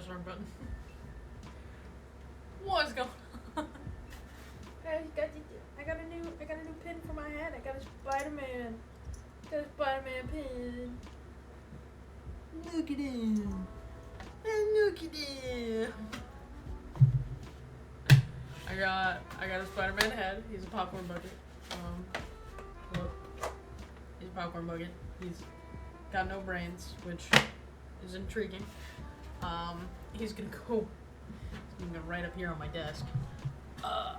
press the wrong button. What's going on? I got a new pin for my hat. I got a Spider-Man. Got a Spider-Man pin. Look at him. Look at him. I got a Spider-Man head. He's a popcorn bucket. Look. He's a popcorn bucket. He's got no brains, which is intriguing. He's gonna go right up here on my desk. Hell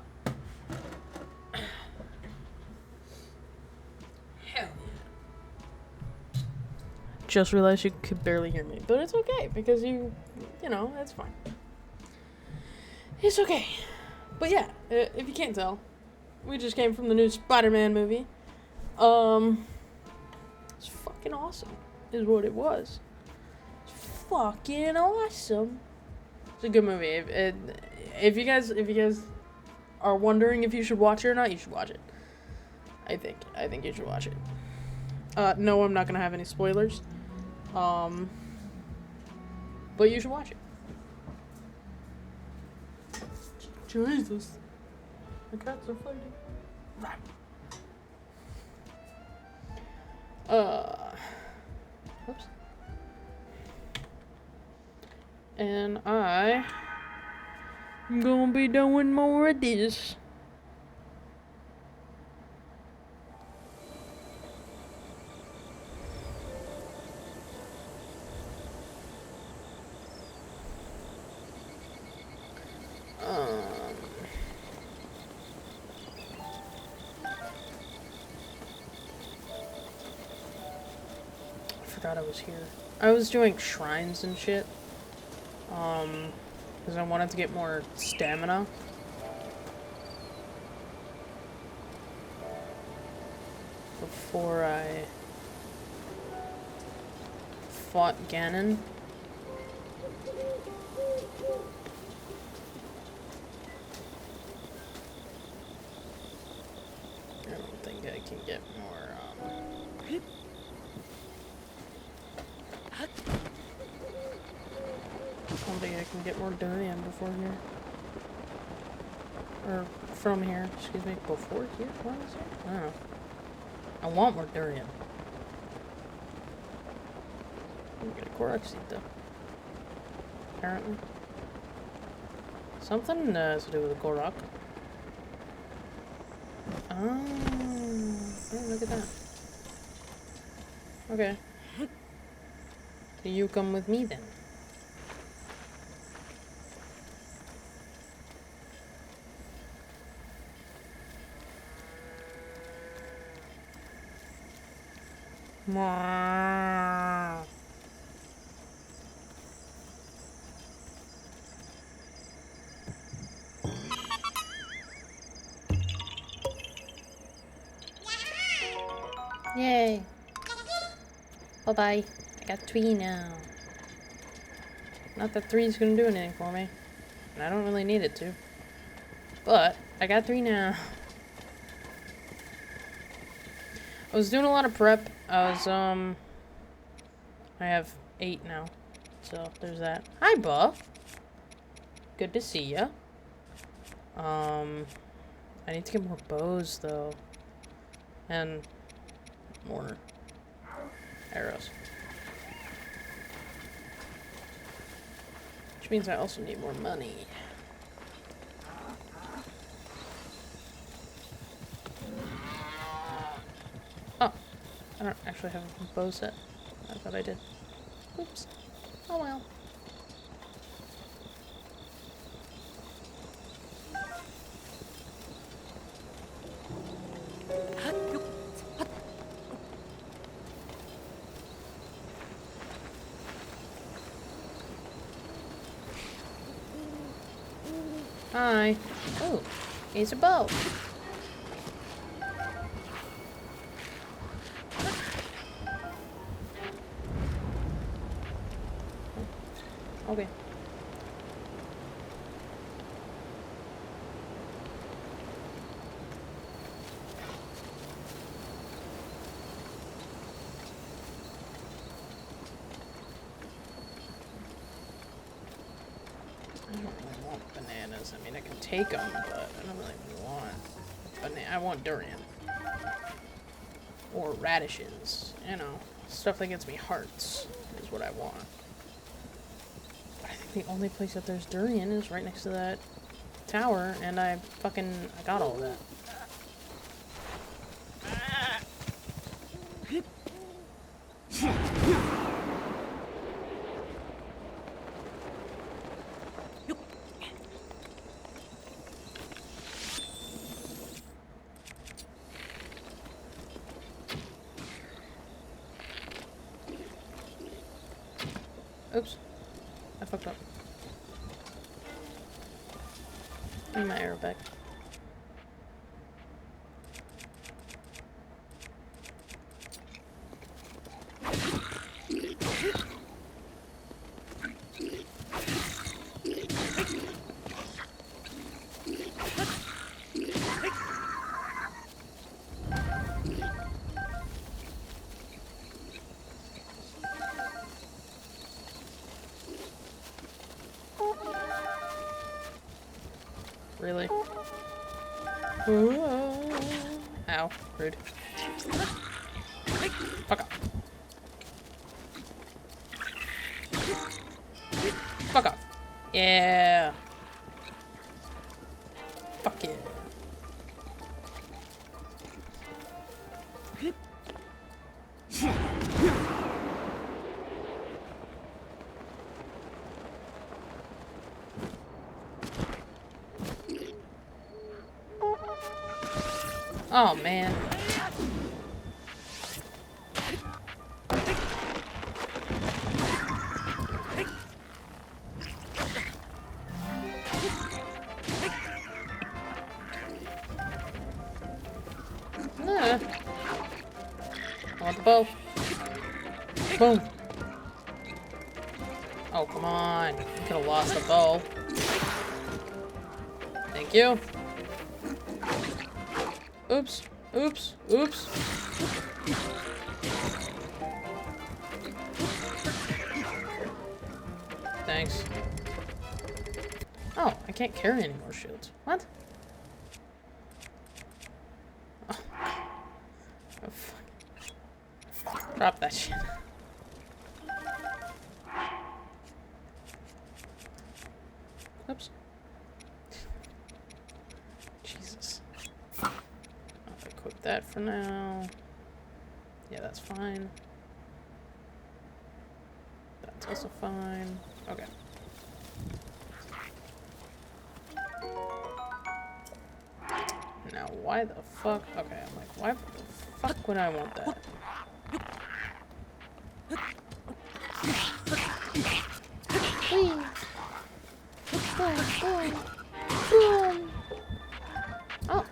yeah. Just realized you could barely hear me, but it's okay because you know, that's fine. It's okay. But yeah, if you can't tell, we just came from the new Spider-Man movie. It's fucking awesome, is what it was. It's fucking awesome. It's a good movie. If you guys are wondering if you should watch it or not, you should watch it. I think you should watch it. No, I'm not gonna have any spoilers. But you should watch it. Jesus. The cats are fighting. Oops. And I'm gonna be doing more of this. I forgot I was here. I was doing shrines and shit. Because I wanted to get more stamina. Before I fought Ganon. I don't think I can get more, I don't think I can get more durian before here. Or from here, excuse me, before here? What is it? I don't know. I want more durian. I'm gonna get a Korok seed though. Apparently. Something to do with the Korok. Oh, look at that. Okay. So you come with me then. Yay. Bye-bye. I got 3 now. Not that 3 is gonna do anything for me. And I don't really need it to. But, I got 3 now. I was doing a lot of prep. I have 8 now. So, there's that. Hi, Buff. Good to see ya. I need to get more bows, though. And more arrows. Which means I also need more money. Oh, I don't actually have a bow set. I thought I did. Oops. Oh well. Hi. Oh, here's a bow. Okay. bananas. I mean, I can take them, but I don't really want I want durian. Or radishes, you know. Stuff that gets me hearts is what I want. But I think the only place that there's durian is right next to that tower, and I got all of that. Oops. I fucked up. Give me my arrow back. Really? Ow. Rude. Fuck off. Fuck off. Yeah. Fuck yeah. Oh, man. Nah. I want the bow. Boom. Oh, come on. You could have lost the bow. Thank you. Oops. Oops. Oops. Thanks. Oh, I can't carry any more shields. What? Oh. Oh, fuck. Drop that shit. Oops. Jesus. I'll equip that for now. Yeah, that's fine. That's also fine. Okay. Now, why the fuck? Okay, I'm like, why the fuck would I want that? Boom. Boom, boom, boom. Oh.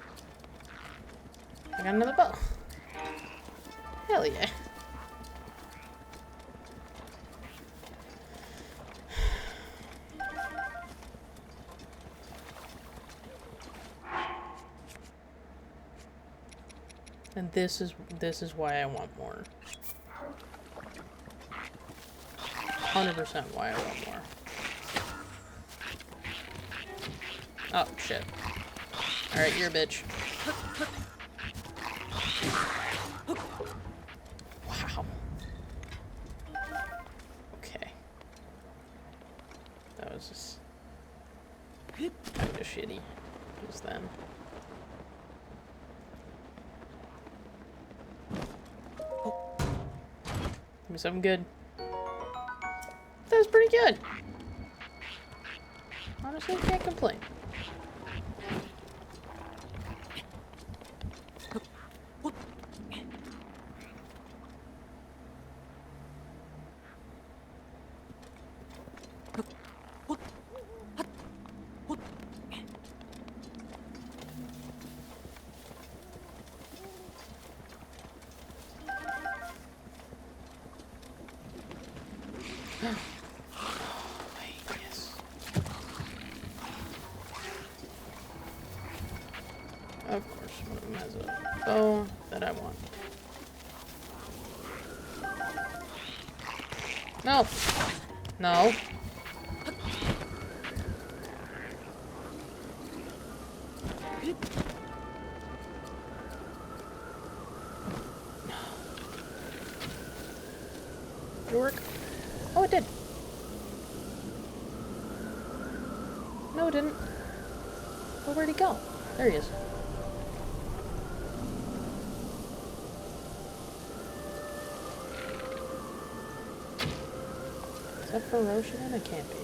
I got another bow. Hell yeah. And this is why I want more. 100% why I want more. Oh, shit. Alright, you're a bitch. Wow. Okay. That was just kinda shitty just then. Give me something good. That was pretty good. Honestly, can't complain. Of course, one of them has a bow that I want. No! No! Did it work? Oh, it did. No, it didn't. Well, where'd he go? There he is. Is that ferocious? It can't be.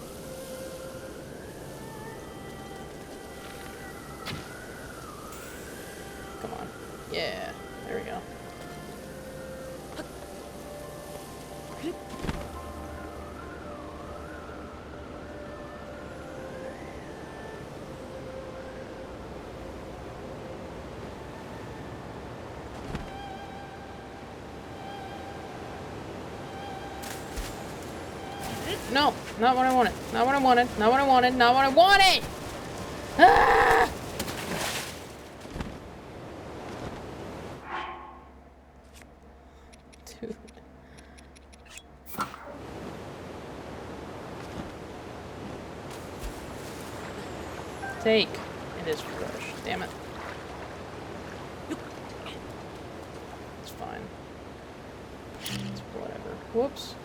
Come on. Yeah. There we go. No, not what I wanted. Not what I wanted. Not what I wanted. Not what I wanted! Ah! Dude. Take. It is fresh. Damn it. It's fine. It's whatever. Whoops.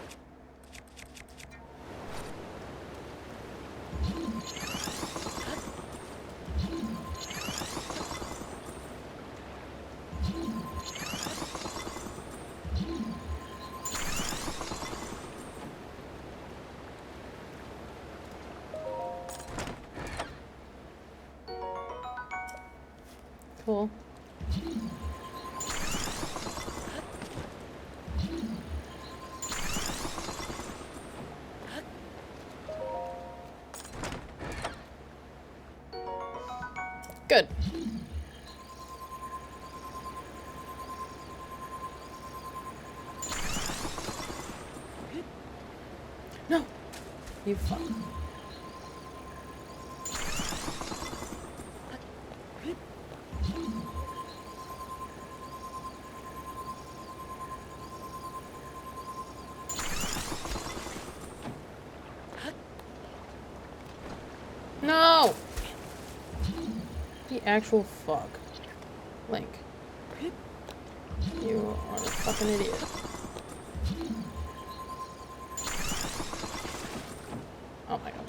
Cool. Good. No! You fuck. No! The actual fuck. Link. You are a fucking idiot. Oh my god.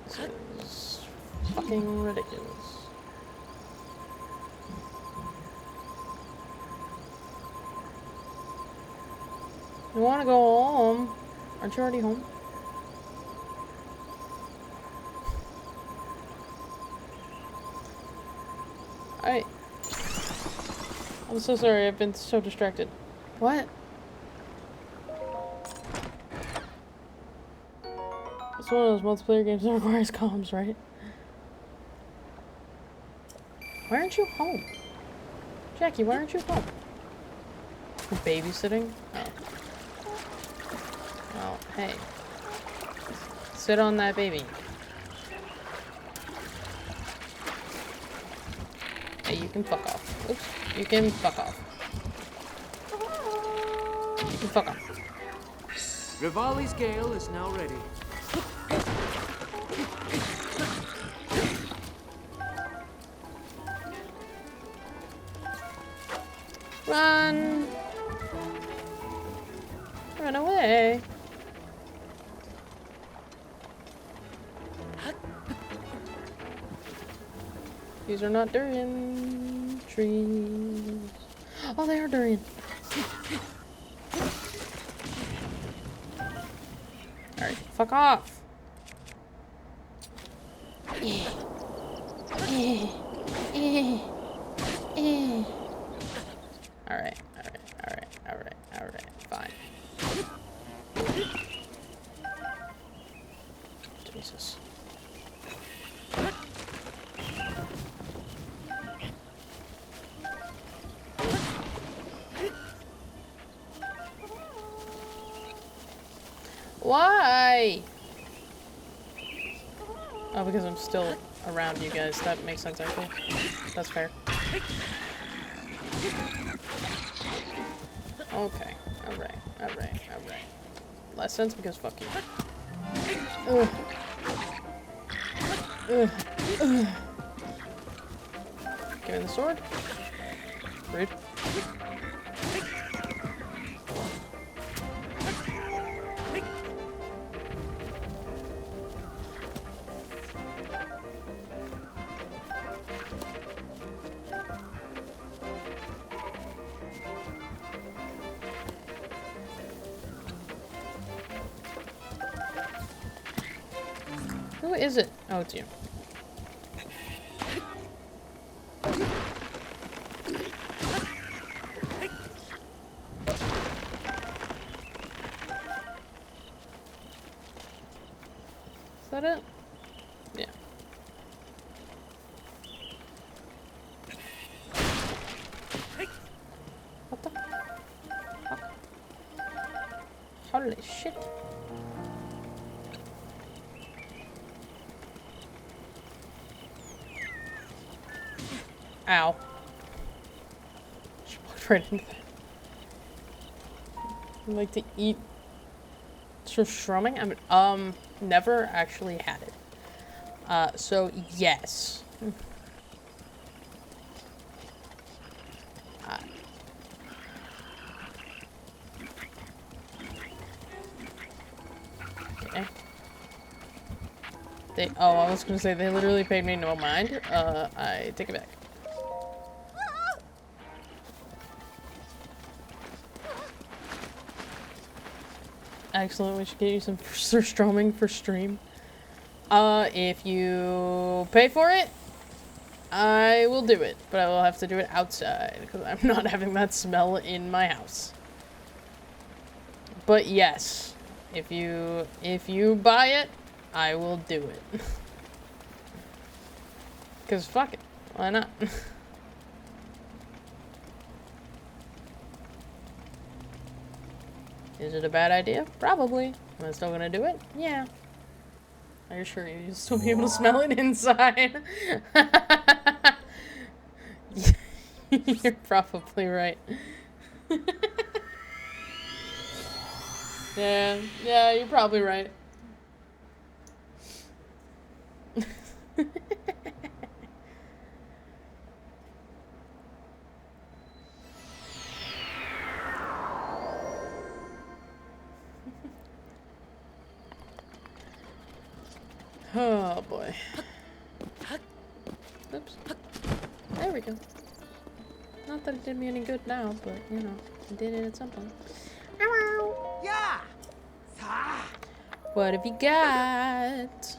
This is fucking ridiculous. You wanna go home? Aren't you already home? I'm so sorry, I've been so distracted. What? It's one of those multiplayer games that requires comms, right? Why aren't you home? Jackie, why aren't you home? You're babysitting? Oh. Well, hey. Sit on that baby. Hey, you can fuck off. Oops. You can fuck off. You can fuck off. Rivali's gale is now ready. Run! Run away! These are not durian trees. Oh, they are durian. Alright, fuck off. Alright, alright, fine. Jesus. Why? Oh, because I'm still around you guys. That makes sense, actually. That's fair. Okay. Alright. Less sense because fuck you. Ugh. Give me the sword. Rude. is it? Oh, it's you. Is that it? Yeah. What the fuck? Holy shit. Ow. She walked right into that. You like to eat strumming? I mean, never actually had it. So yes. Okay. I was gonna say they literally paid me no mind. I take it back. Excellent, we should get you some strumming for stream. If you pay for it, I will do it, but I will have to do it outside because I'm not having that smell in my house. But yes, if you buy it, I will do it. Cause fuck it, why not? Is it a bad idea? Probably. Am I still gonna do it? Yeah. Are you sure you'll still be able to smell it inside? You're probably right. Yeah, you're probably right. Oh boy. Oops. There we go. Not that it did me any good now, but you know, it did it at some point. Ow! Yeah. What have you got?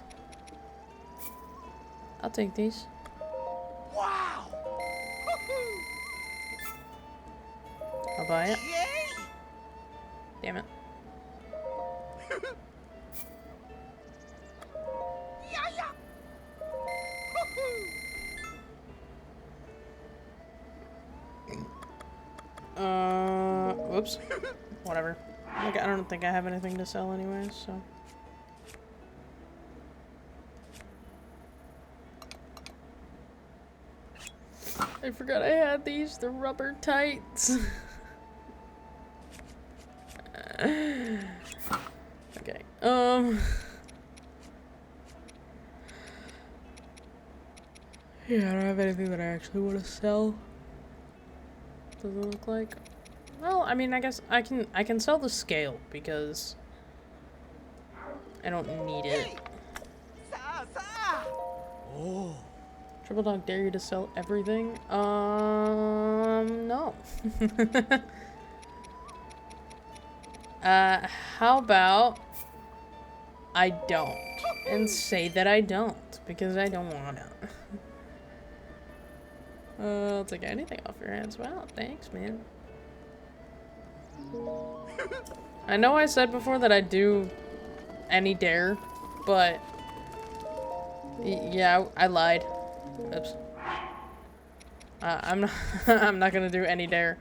I'll take these. Wow. I'll buy it. Yay. Damn it. Yeah. Whoops. Whatever. Like, I don't think I have anything to sell anyway, so. I forgot I had these, the rubber tights. Okay. Yeah, I don't have anything that I actually want to sell. Doesn't look like. Well, I mean, I guess I can sell the scale because I don't need it. Oh. Triple Dog dare you to sell everything? No. How about I don't and say that I don't because I don't wanna. I'll take anything off your hands. Wow, thanks, man. I know I said before that I'd do any dare, but yeah, I lied. Oops. I'm not. I'm not gonna do any dare,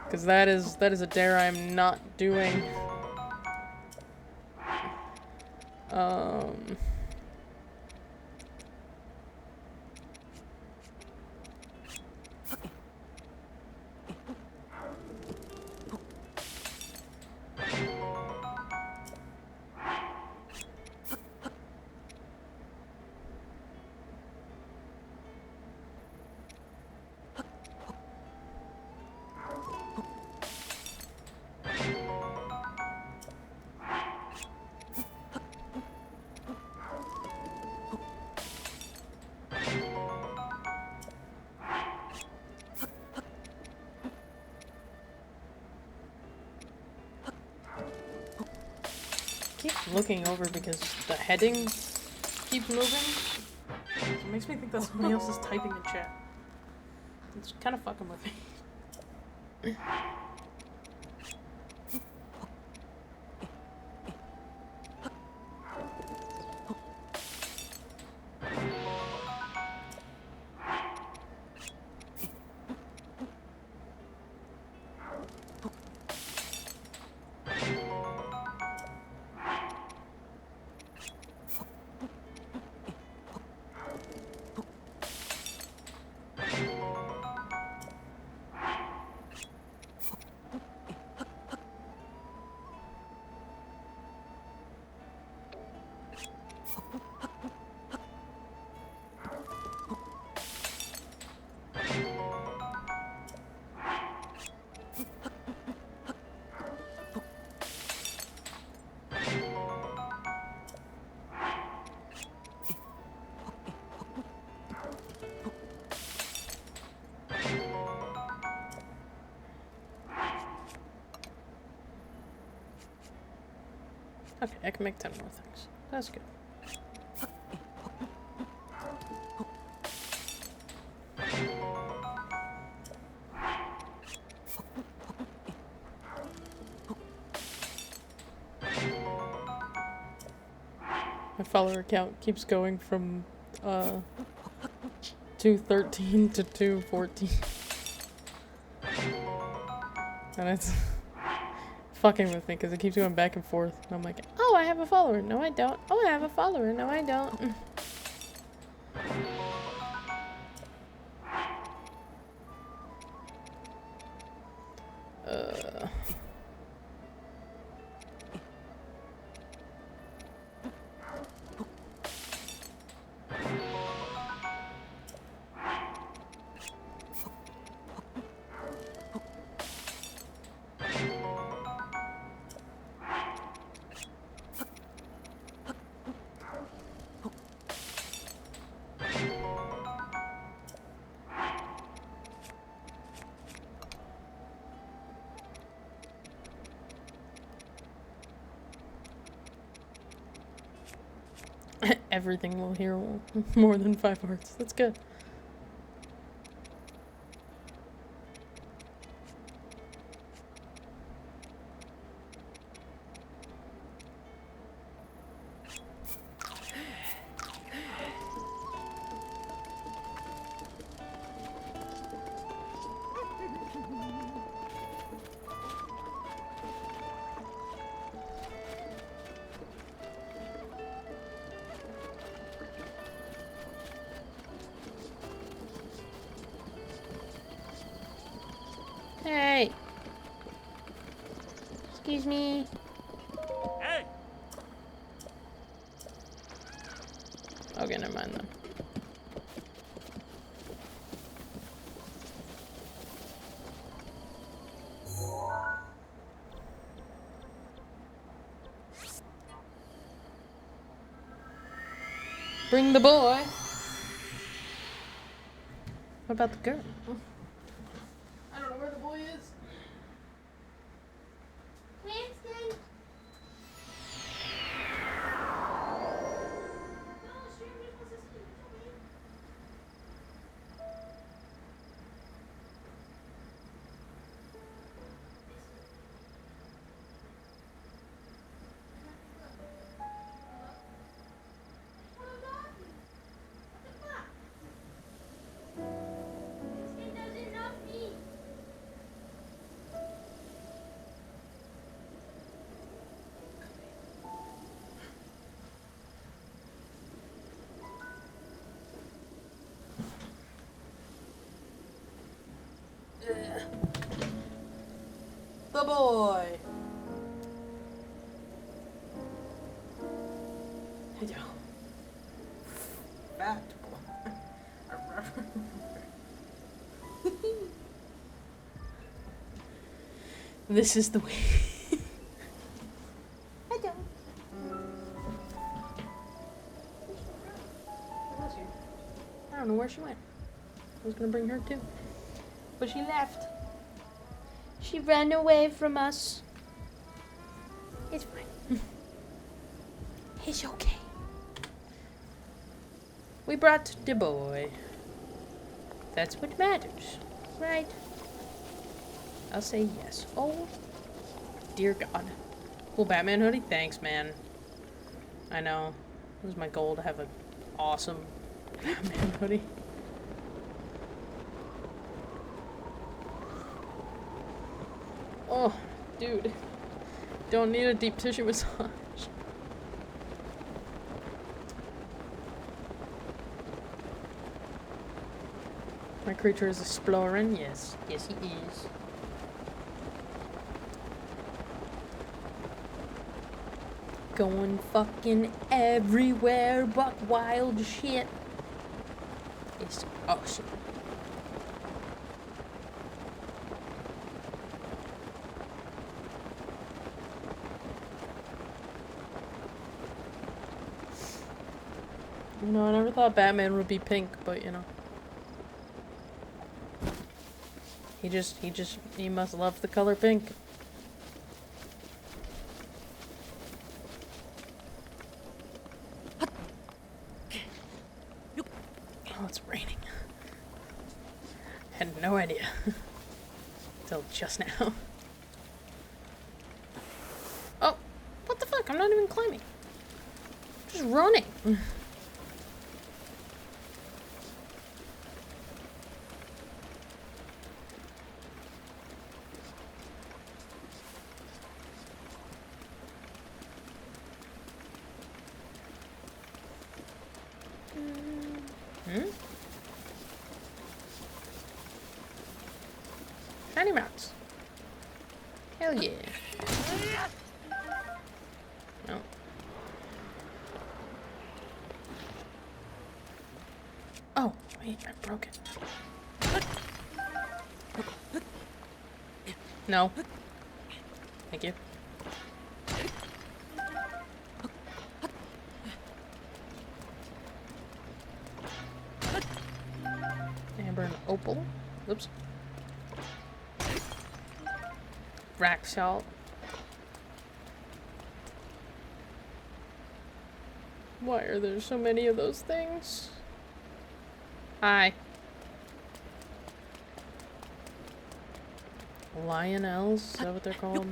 because that is a dare I'm not doing. Keep looking over because the heading keeps moving. It makes me think that somebody else is typing in chat. It's kind of fucking with me. Okay, I can make 10 more things. That's good. My follower count keeps going from 213 to 214. And it's fucking with me because it keeps going back and forth. And I'm like, oh, I have a follower. No, I don't. Oh, I have a follower. No, I don't. Everything will hear more than 5 hearts. That's good. Hey! Excuse me. Hey! Okay, never mind then. Bring the boy! What about the girl? I don't know where the boy is. Winston! Winston doesn't love me. The boy! Hey, yo. Fat boy. This is the way. I don't. I don't know where she went. I was gonna bring her too. But she left. She ran away from us. It's fine. It's okay. We brought the boy. That's what matters, right? I'll say yes. Oh, dear God. Cool Batman hoodie? Thanks, man. I know. It was my goal to have an awesome Batman hoodie. Oh, dude. Don't need a deep tissue massage. My creature is exploring. Yes. Yes, he is. Going fucking everywhere but wild shit. It's awesome. You know, I never thought Batman would be pink, but you know. He must love the color pink. Oh, it's raining. Had no idea. Till just now. Oh, what the fuck? I'm not even climbing. I'm just running. Shiny routes. Hell yeah. No. Oh, wait, I broke it. No. Thank you. Amber and opal. Oops. Rack salt. Why are there so many of those things? Hi. Lionels? Is that what they're called?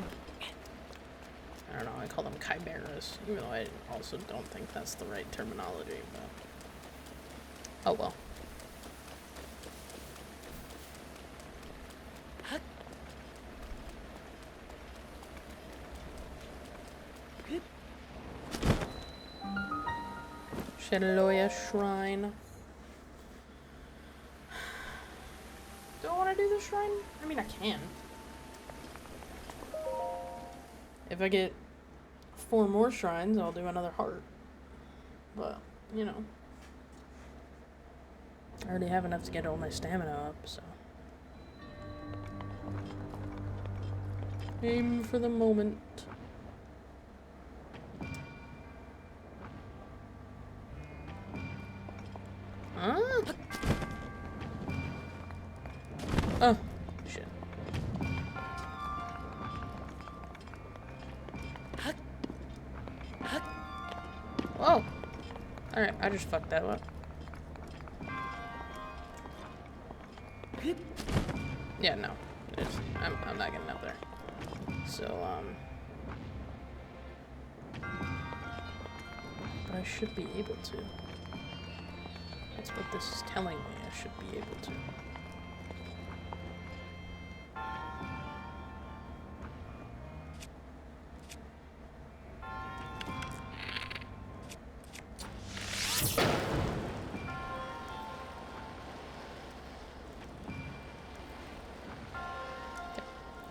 I don't know, I call them chimeras, even though I also don't think that's the right terminology, but... Oh well. Shadowloya Shrine. Do I want to do the shrine? I mean, I can. If I get 4 more shrines, I'll do another heart. But, you know. I already have enough to get all my stamina up, so. Aim for the moment. Huh? Oh, shit. Whoa! Alright, I just fucked that up. Yeah, no. I'm not getting up there. So, but I should be able to. That's what this is telling me. I should be able to.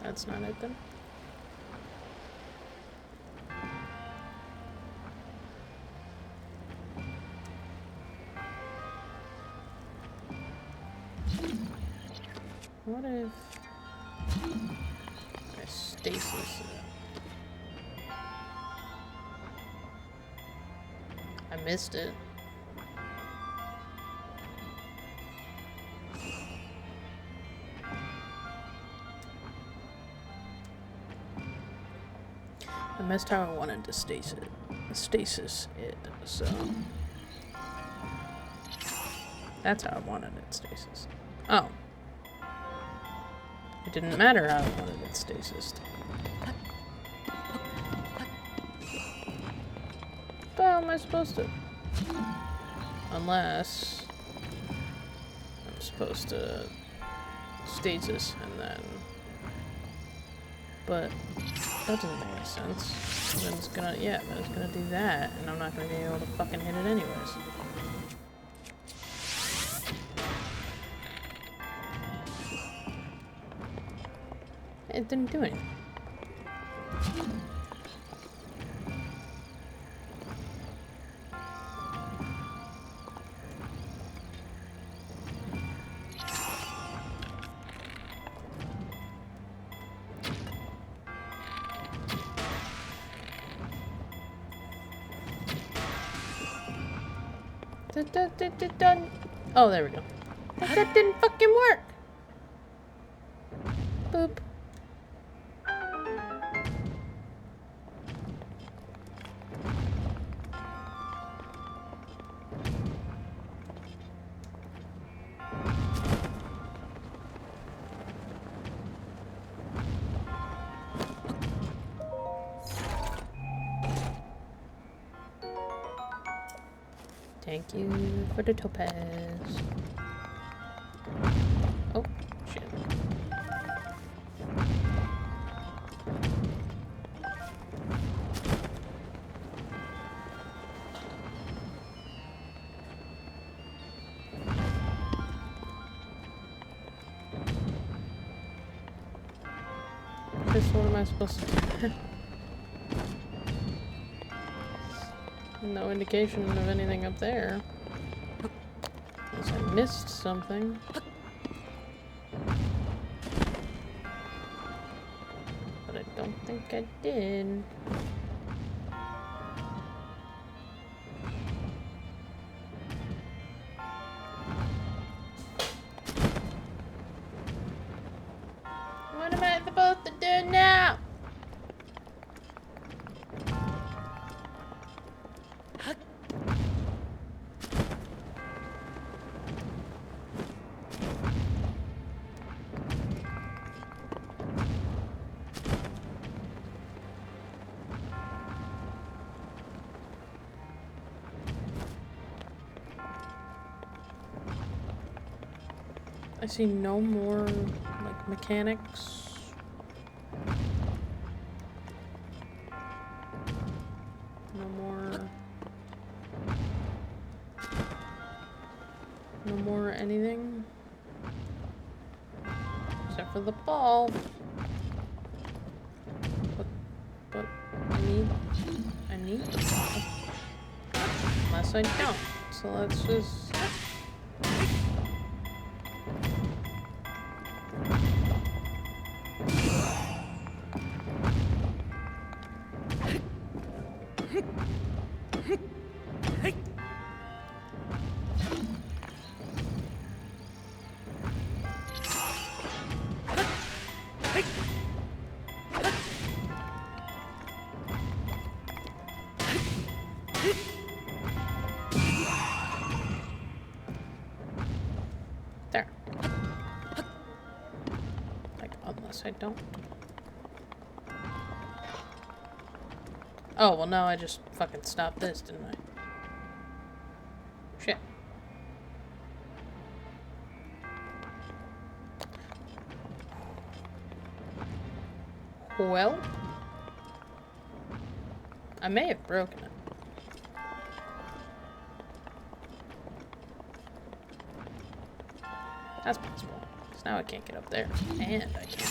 That's not it then. What if I stasis it? I missed it. I missed how I wanted to stasis it, so. That's how I wanted it stasis. Oh. It didn't matter how I wanted it stasis. How am I supposed to? Unless I'm supposed to stasis and then. But that doesn't make any sense. Then it's gonna, yeah, then it's gonna do that, and I'm not gonna be able to fucking hit it anyways. It didn't do anything. Done. Oh, there we go. That didn't fucking work. Boop. Thank you for the topaz. Oh, shit. Chris, what am I supposed to do? No indication of anything up there. Unless I missed something. But I don't think I did. What am I supposed to do now? I see no more, like, mechanics. No more anything. Except for the ball. But I need the ball. Unless I don't. So let's just... There. Like, unless I don't. Oh, well, no, I just fucking stopped this, didn't I? Shit. Well, I may have broken it. That's possible. Because now I can't get up there. And I can't.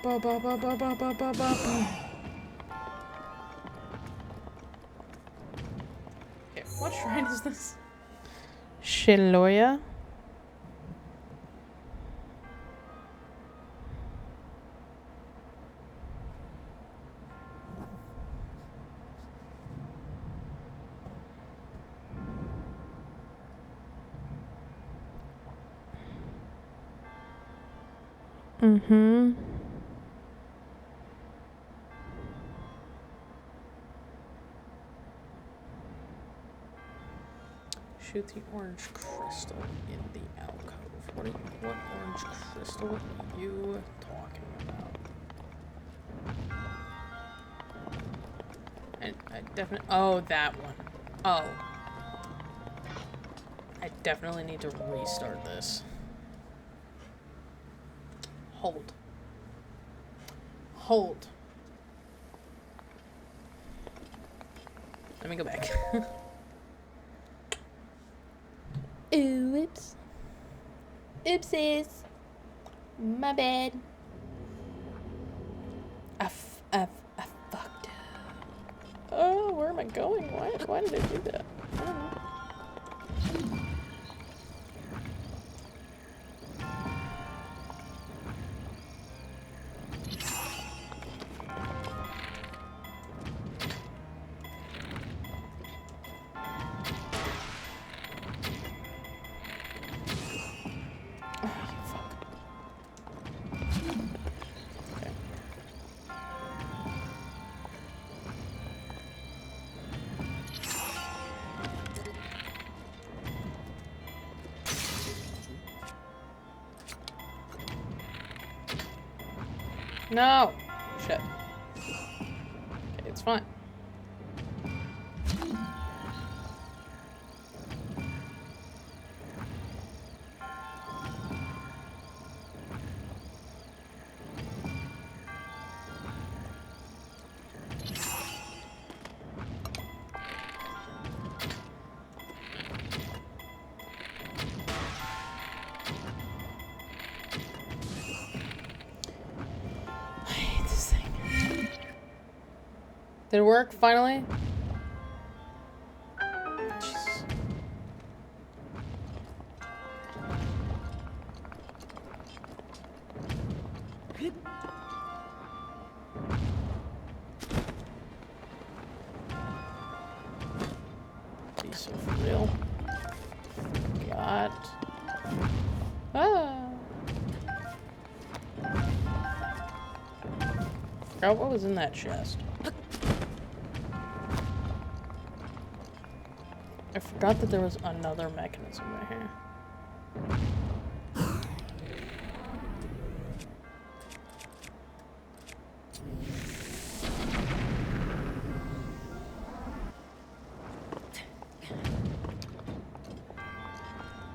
Ba ba ba ba ba ba ba ba. Okay, what shrine is this? Shiloya? Mm-hmm. Shoot the orange crystal in the alcove. What orange crystal are you talking about? I definitely. Oh, that one. Oh. I definitely need to restart this. Hold. Hold. Let me go back. Ooh, whoops. Oopsies. My bad. I fucked up. Oh, where am I going? Why did I do that? I don't know. No! Shit. Okay, it's fine. Did it work finally? Jesus. Be so for real. God. Ah. Forgot what was in that chest. I forgot that there was another mechanism right here.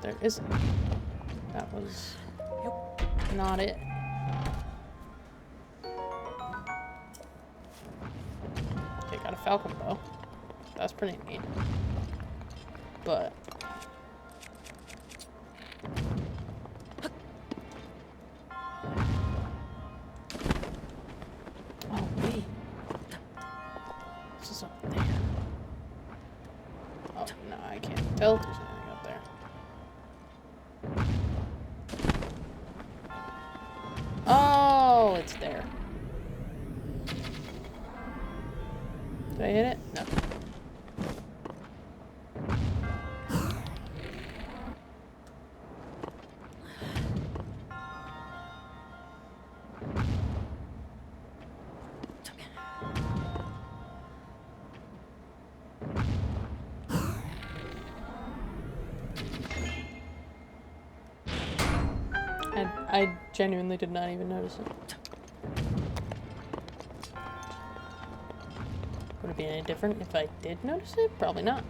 There isn't. That was not it. Okay, got a falcon bow. That's pretty neat. But oh wait, this is up there. Oh no, I can't tell if there's anything up there. Oh, it's there. Did I hit it? No. I genuinely did not even notice it. Would it be any different if I did notice it? Probably not.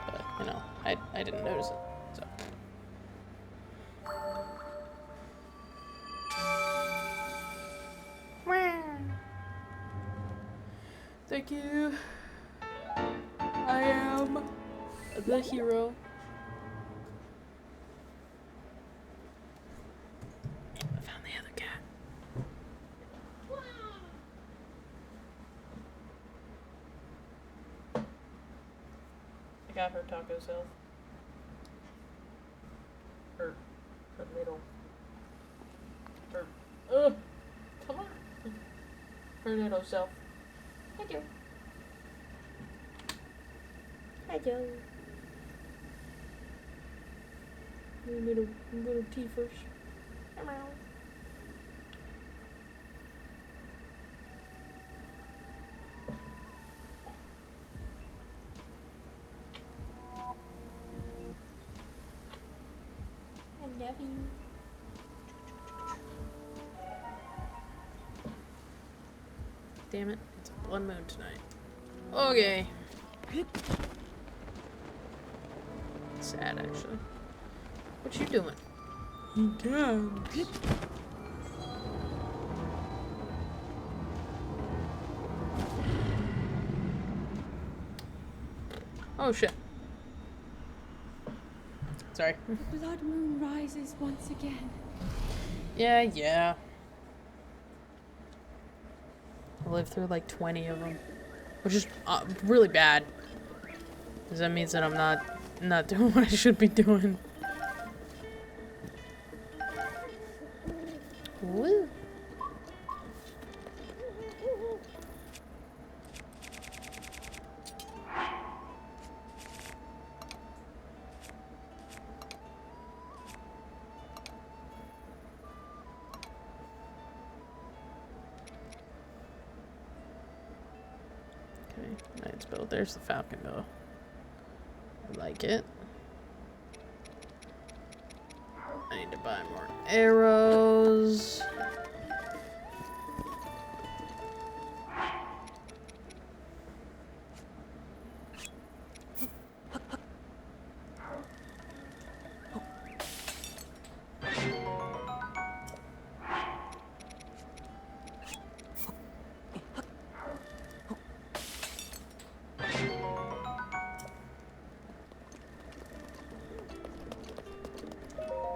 But, you know, I didn't notice it, so. Thank you. I am the hero. I found the other cat. I got her taco self. Her little. Come on. Her little self. Hi, Joe. Hi, Joe. Little teethers. Hello. Nothing. Damn it. It's a blood moon tonight. Okay. Sad, actually. What you doing? He can. Oh shit. Sorry. The blood moon rises once again. Yeah. I lived through like 20 of them, which is really bad. Because that means that I'm not doing what I should be doing. Woo. Okay, Knight's built. There's the Falcon though. I like it. I need to buy more arrows.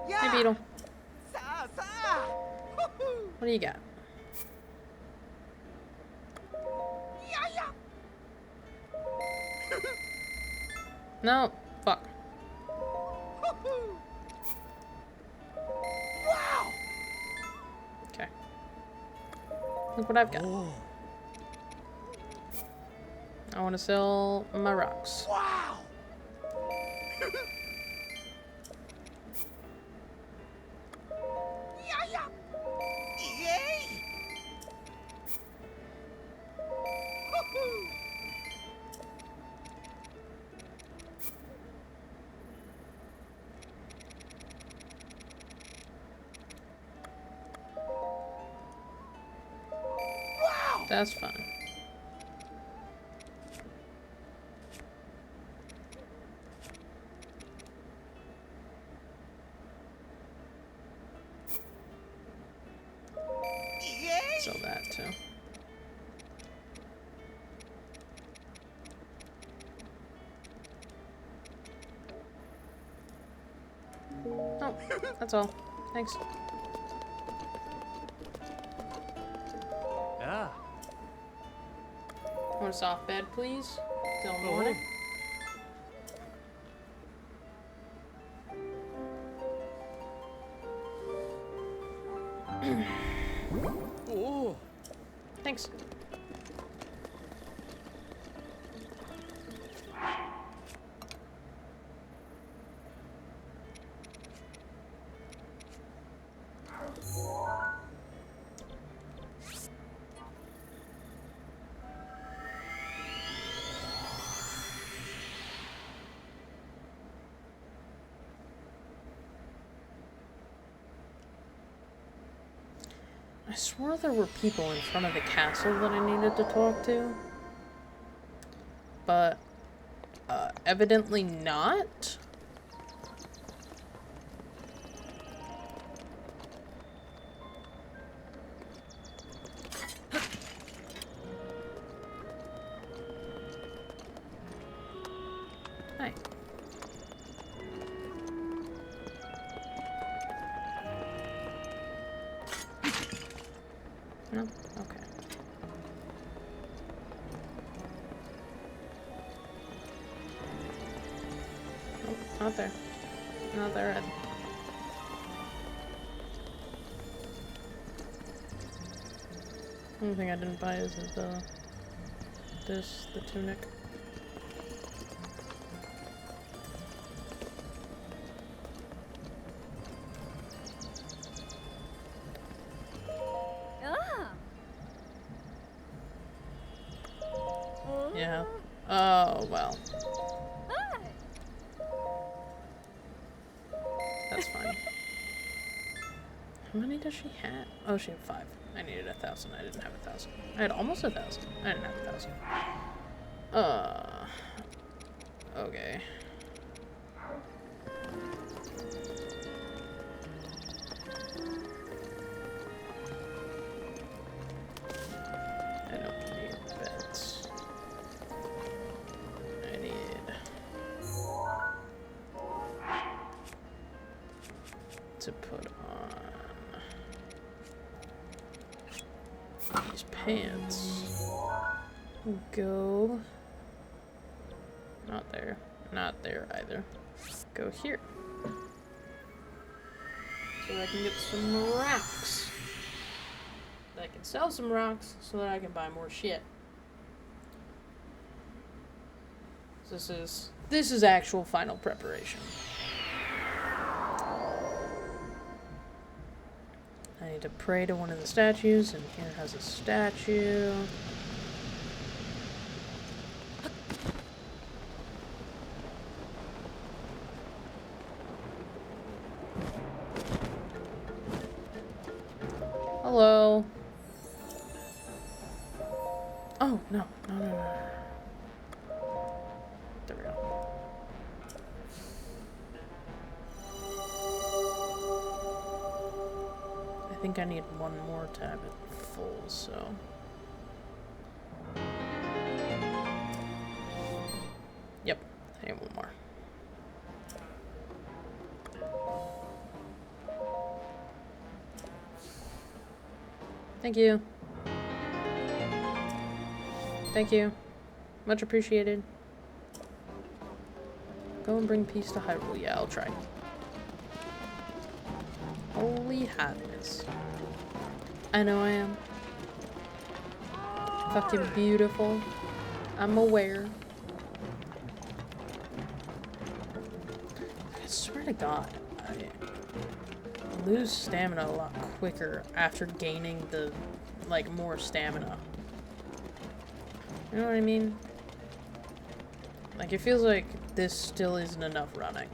Hey, Beetle. What do you got? No. Fuck. Wow! Okay. Look what I've got. Oh. I want to sell my rocks. Wow! Yay! Wow! That's fine. Yay! Sell that too. Oh, that's all. Thanks. Ah. Want a soft bed, please? Till morning. Oh. Thanks. I swore there were people in front of the castle that I needed to talk to. But, evidently not. Hi. No? Okay. Nope, not there. Not there yet. Only thing I didn't buy is the tunic. Yeah. Oh, well. That's fine. How many does she have? Oh, she had 5. I needed 1,000. I didn't have 1,000. I had almost 1,000. I didn't have 1,000. Okay. I don't need bets. I need to put on these pants. Go. Not there. Not there either. Go here. So I can get some rocks. I can sell some rocks so that I can buy more shit. This is actual final preparation. I need to pray to one of the statues, and here has a statue. Hello. Oh, no. No. There we go. I think I need one more to have it full, so... Yep, I need one more. Thank you. Thank you. Much appreciated. Go and bring peace to Hyrule. Yeah, I'll try. Holy hotness. I know I am. Fucking beautiful. I'm aware. I swear to God, I lose stamina a lot quicker after gaining the, like, more stamina. You know what I mean? Like, it feels like this still isn't enough running.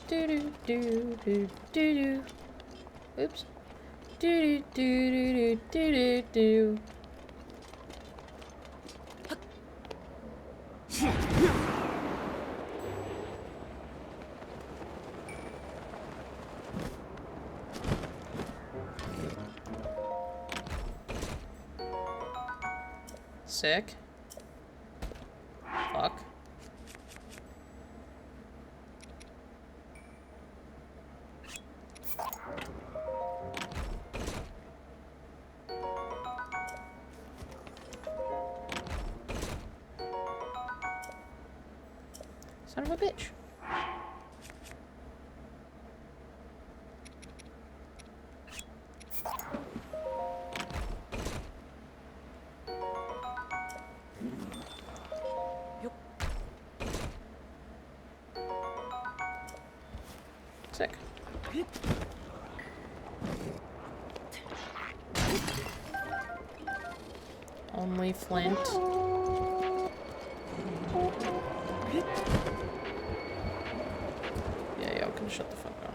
Do do do do do. Oops. Do do do do do do do. Sick. Fuck. Son of a bitch. Sick. Only flint. Yeah, y'all can shut the fuck up.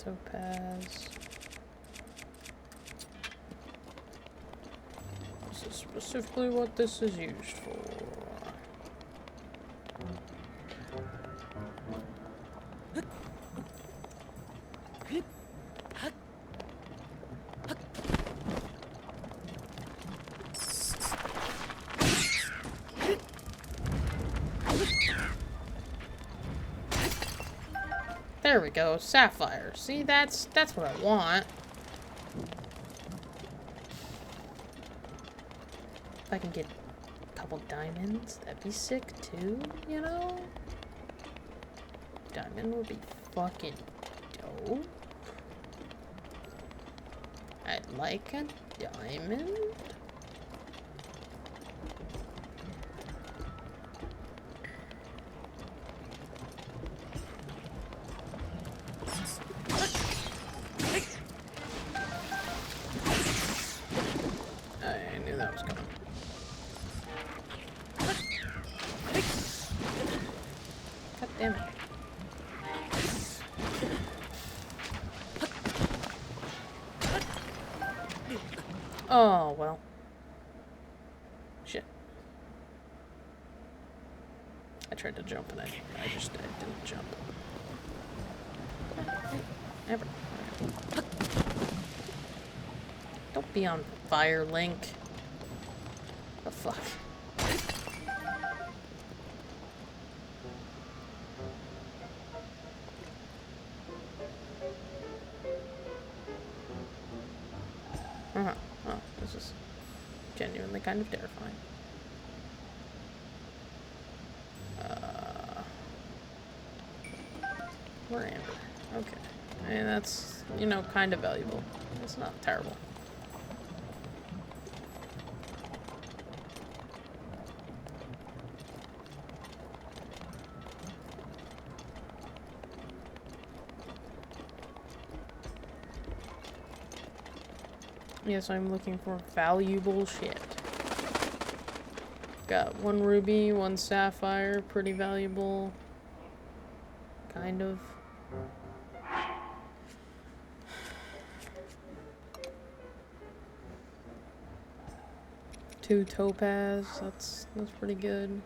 topaz. This is specifically what this is used for. There we go, sapphire. See, that's what I want. If I can get a couple diamonds, that'd be sick too, you know? Diamond would be fucking dope. I'd like a diamond. I knew that was coming. God damn it. Oh, well. Shit. I tried to jump and I didn't jump. Never. Don't be on fire, Link. The fuck? Oh, this is genuinely kind of terrifying. We're amber. Okay. I mean, that's, you know, kind of valuable. It's not terrible. Yes, I'm looking for valuable shit. Got one ruby, one sapphire, pretty valuable. Kind of. Two topaz, that's pretty good.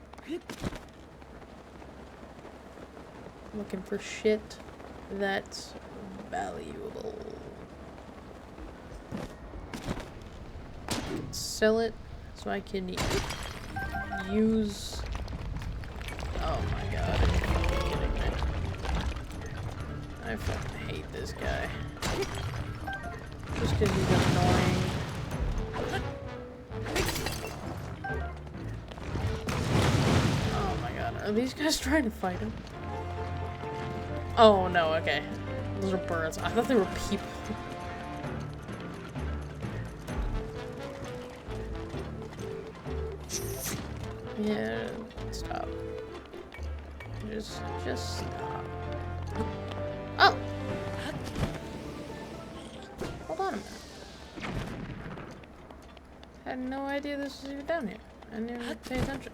Looking for shit that's valuable. Sell it so I can use. Oh my god, are you fucking kidding me? I fucking hate this guy. Just because he's annoying. Oh my god, are these guys trying to fight him? Oh no, okay. Those are birds. I thought they were people. Yeah, stop. Just stop. Oh! Hold on a minute. I had no idea this was even down here. I didn't even pay attention.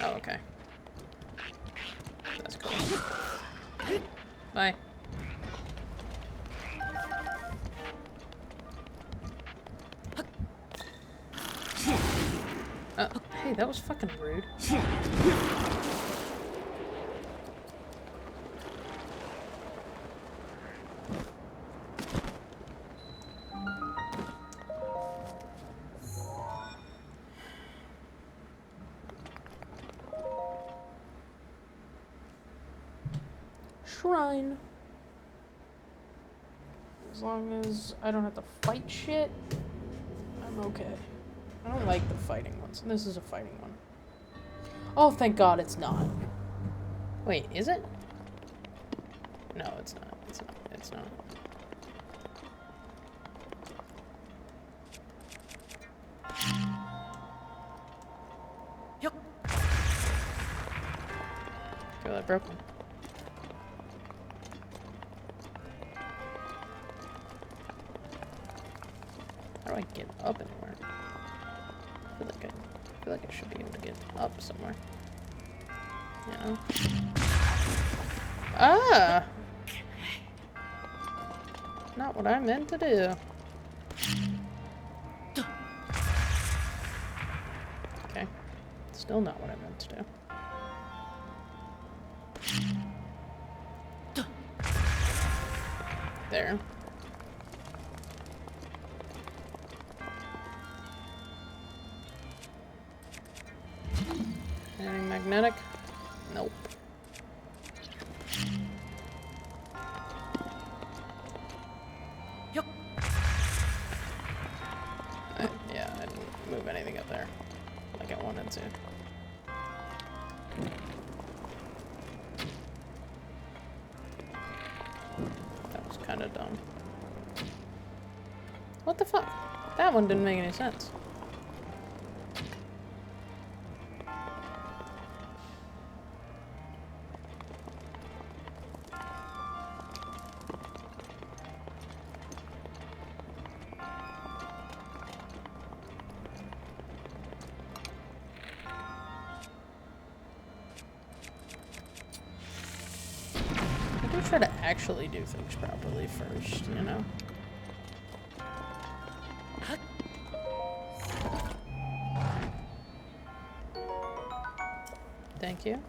Oh, okay. That's cool. Bye. Hey, that was fucking rude. Shrine. As long as I don't have to fight shit, I'm okay. I don't like the fighting ones. This is a fighting one. Oh, thank God it's not. Wait, is it? No, it's not. It's not. It's not. Yep. Feel that broke one. How do I get up anywhere? I feel like I should be able to get up somewhere. You know? Ah! Not what I meant to do. Okay. Still not what I meant to do. There. Anything magnetic? Nope. Yup. Yeah, I didn't move anything up there like I wanted to. That was kind of dumb. What the fuck? That one didn't make any sense. I do try to actually do things properly first, you know? Thank you.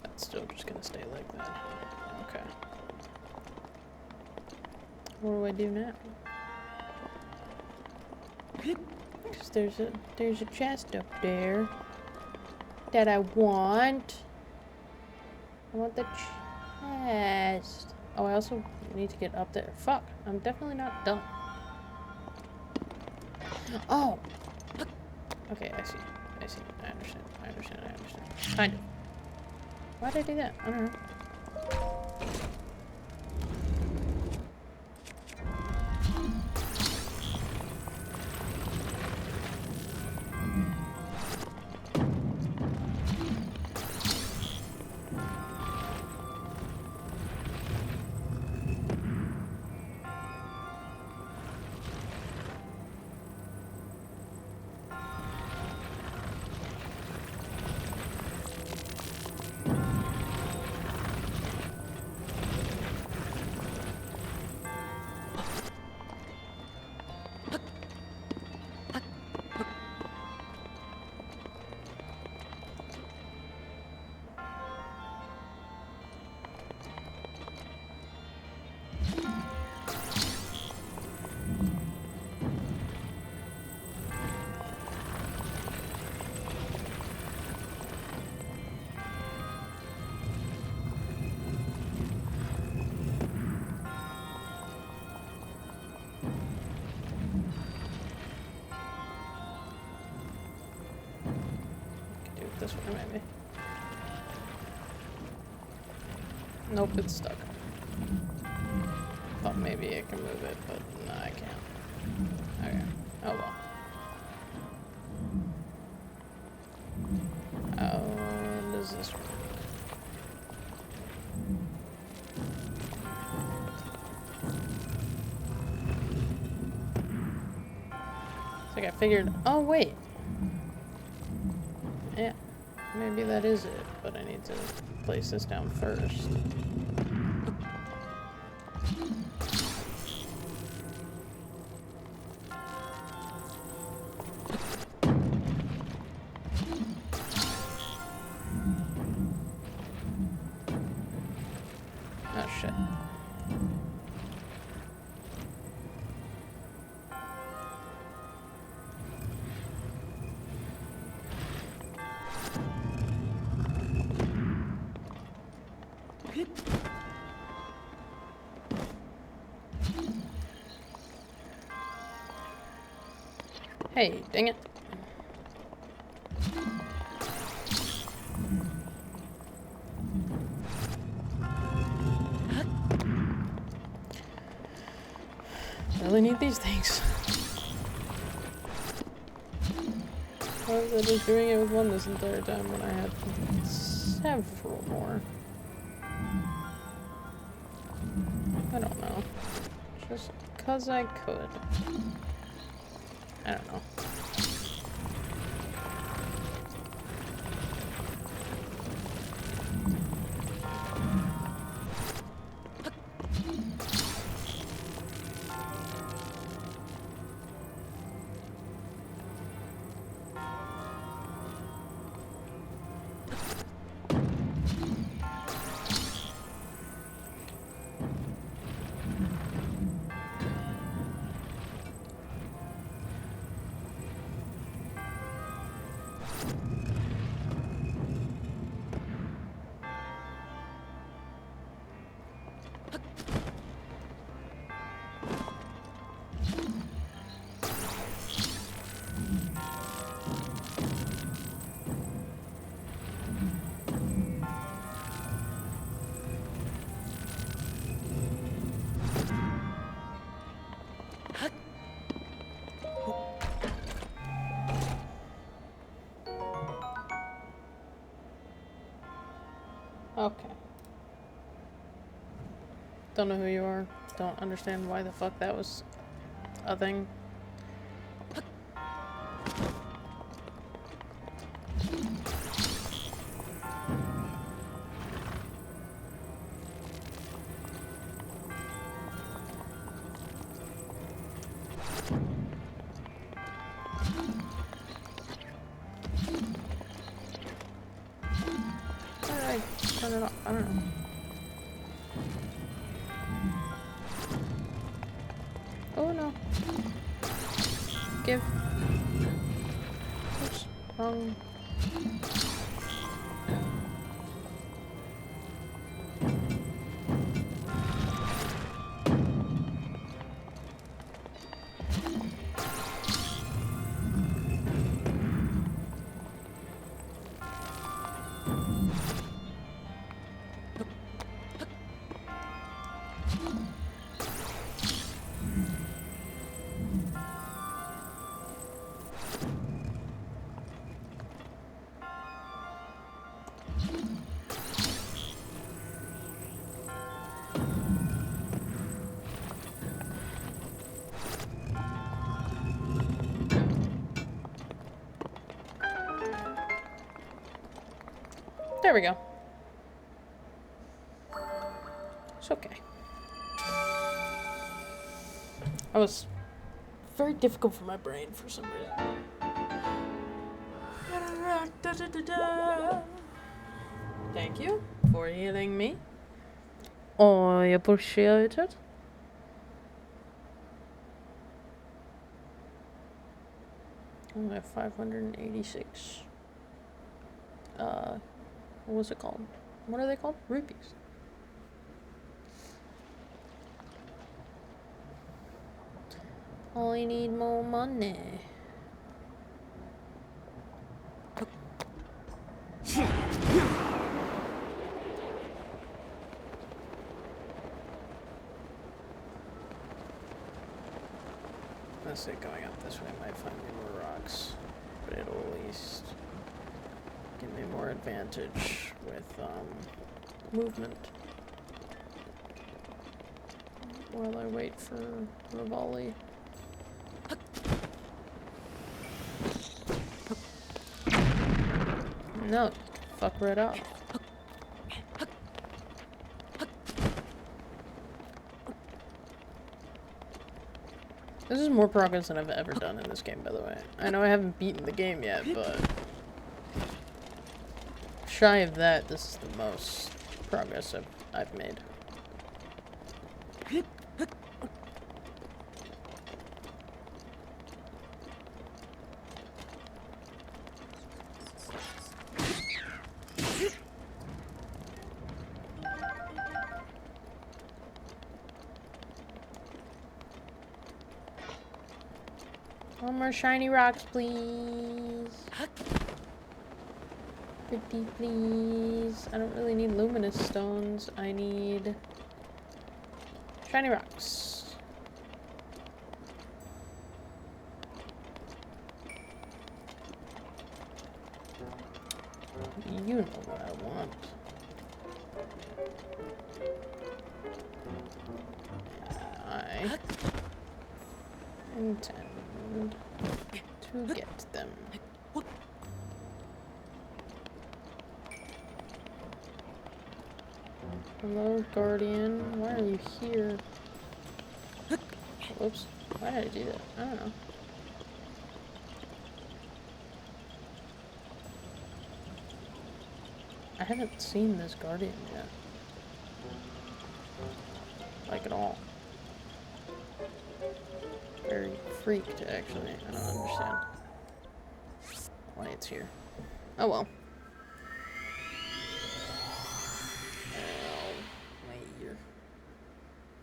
That's still just gonna stay like that. Okay. What do I do now? Because there's a chest up there that I want. I want the chest. Oh, I also need to get up there. Fuck, I'm definitely not done. Oh! Okay, I see. I see. I understand. I understand. I understand. Kind of. Why did I do that? I don't know. This one, maybe. Nope, it's stuck. Thought maybe I can move it, but no, I can't. Okay. Oh well. How does this work? It's like I figured. Oh wait. Yeah. Maybe that is it, but I need to place this down first. Oh shit. Hey, dang it. really need these things. Why was I just doing it with one this entire time when I had several more? I don't know. Just 'cause I could. I don't know. Okay. Don't know who you are. Don't understand why the fuck that was a thing. How did I turn it off? I don't know. Oh no. Give. Oops. Wrong. There we go. It's okay. That was very difficult for my brain for some reason. Thank you for healing me. I appreciate it. I have 586. What was it called? What are they called? Rupees. I need more money. Let's say going up this way might find me more rocks, but it'll at least give me more advantage with movement while I wait for Rivali. No, fuck right off. This is more progress than I've ever done in this game, by the way. I know I haven't beaten the game yet, but shy of that, this is the most progress I've made. One more shiny rocks, please. Pretty, please. I don't really need luminous stones. I need shiny rocks. You know what I want. I intend to get them. Hello, Guardian. Why are you here? Whoops. Why did I do that? I don't know. I haven't seen this Guardian yet. Like at all. Very freaked, actually. I don't understand why it's here. Oh well. Ow, my ear.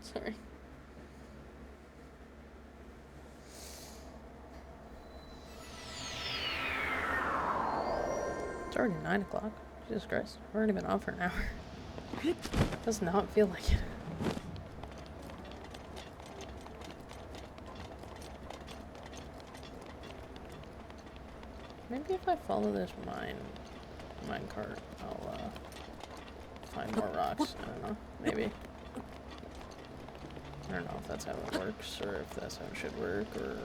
Sorry. It's already 9 o'clock. Jesus Christ. I've already been on for an hour. Does not feel like it. Maybe if I follow this minecart, I'll find more rocks. I don't know. Maybe. I don't know if that's how it works, or if that's how it should work, or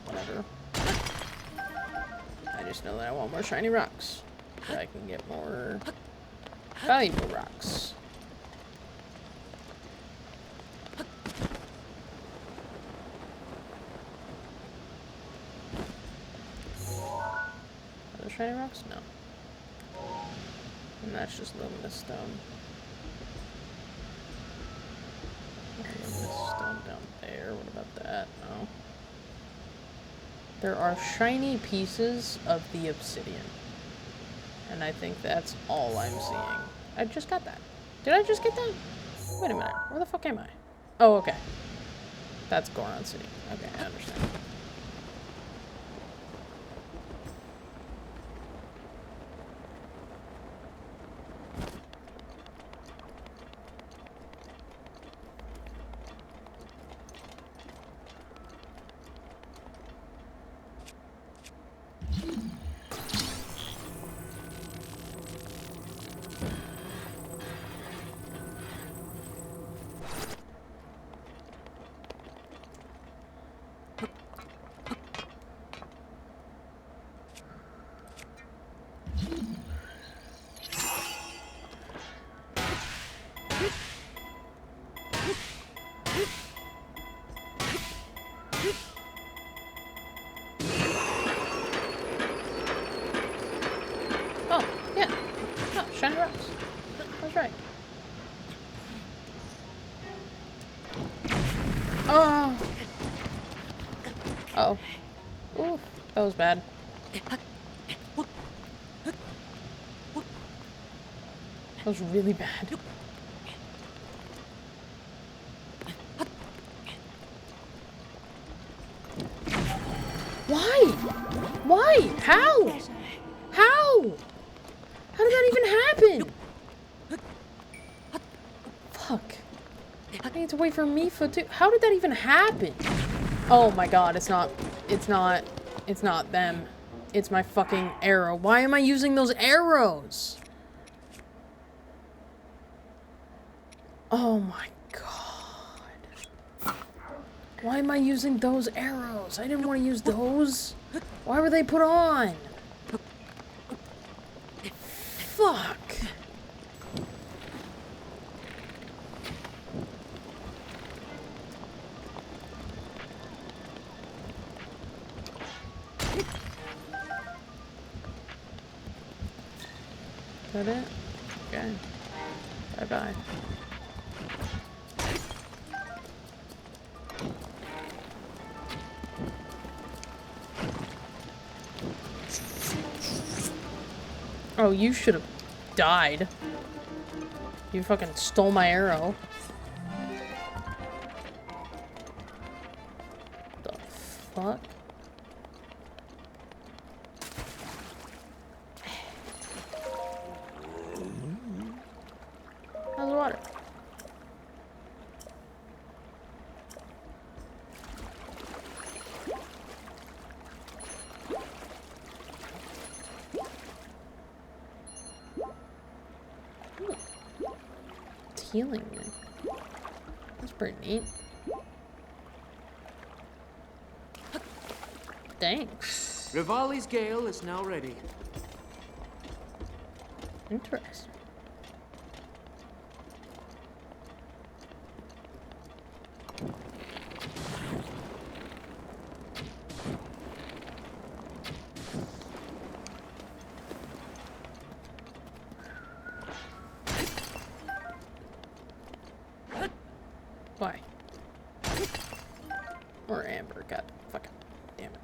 whatever. I just know that I want more shiny rocks. So I can get more valuable rocks. Are there shiny rocks? No. And that's just luminous stone. Luminous stone down there. What about that? No. There are shiny pieces of the obsidian. And I think that's all I'm seeing. I just got that. Did I just get that? Wait a minute. Where the fuck am I? Oh, okay. That's Goron City. Okay, I understand. Oh, yeah. Oh, shiny rocks. That's right. Oh. Uh-oh. Ooh, that was bad. That was really bad. Why? Why? How? How? How did that even happen? Fuck. I need to wait for Mifa too. How did that even happen? Oh my god, it's not them. It's my fucking arrow. Why am I using those arrows? Oh my god. Why am I using those arrows? I didn't want to use those. Why were they put on? Fuck. Is that it? Okay. Bye-bye. Oh, you should have died. You fucking stole my arrow. The fuck? How's the water? healing me. That's pretty neat. Thanks. Rivali's Gale is now ready. Interesting. Why? Or Amber, god fucking damn it.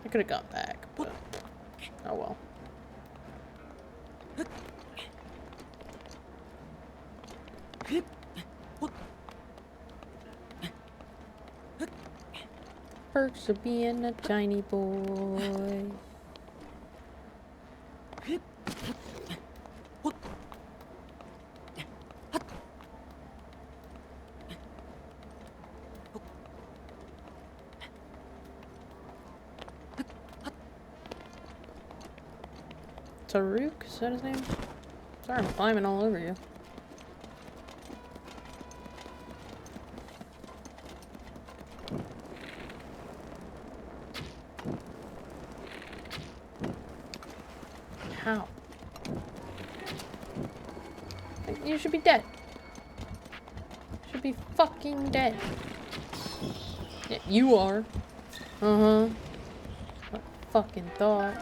I could have gone back, but oh well. Perks of being a tiny boy. Taruk, is that his name? Sorry, I'm climbing all over you. How? You should be dead. Should be fucking dead. Yeah, you are. Uh-huh. I fucking thought.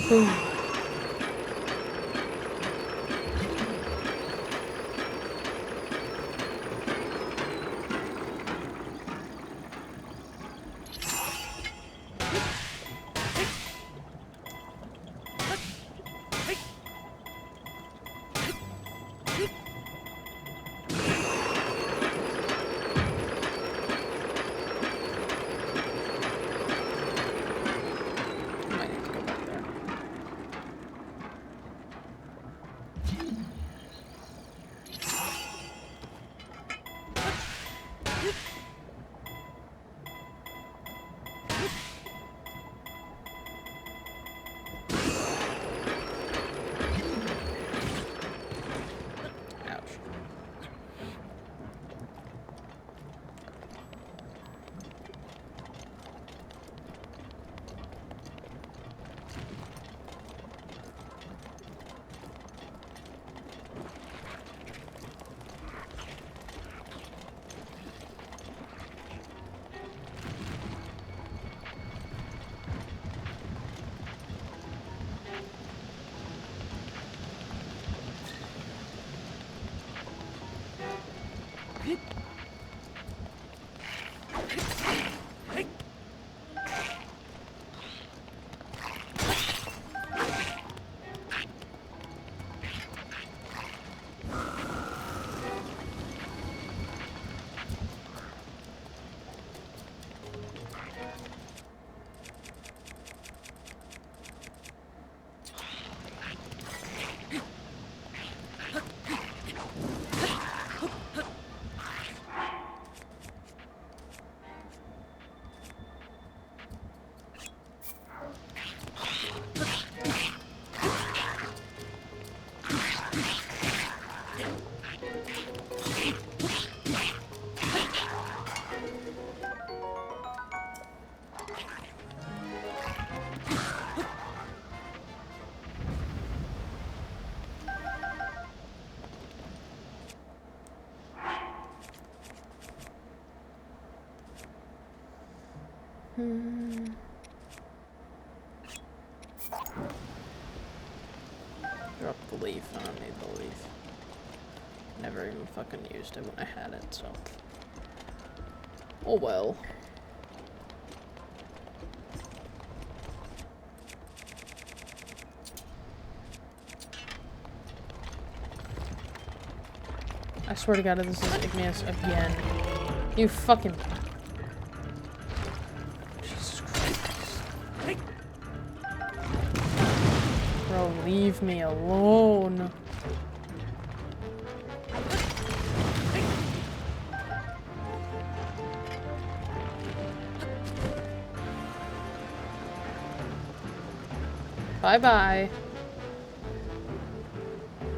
Boom. Might need to go back there. Drop the leaf. I don't need the leaf. Never even fucking used it when I had it, so. Oh well. I swear to God, if this is Igneous again. You fucking. Jesus Christ. Bro, leave me alone. Bye bye.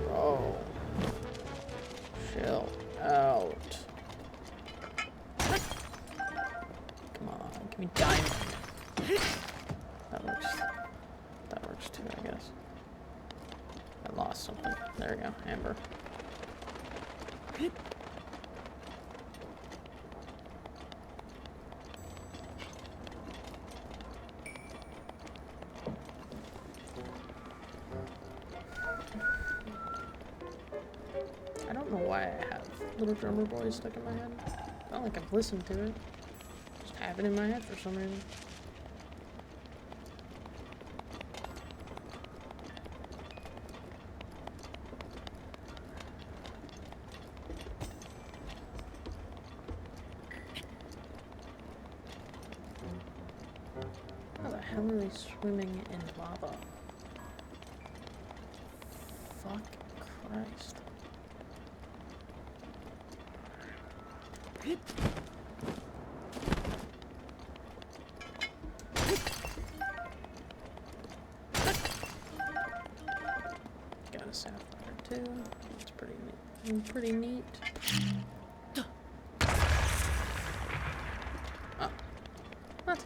Bro. Chill out. Come on, give me diamond. That works. That works too, I guess. I lost something. There we go, amber. I don't know why I have Little Drummer Boy stuck in my head. It's not like I've listened to it. Just have it in my head for some reason. How the hell are they swimming in lava? Fuck Christ. Got a sapphire too. That's pretty neat. Pretty neat. Oh. What?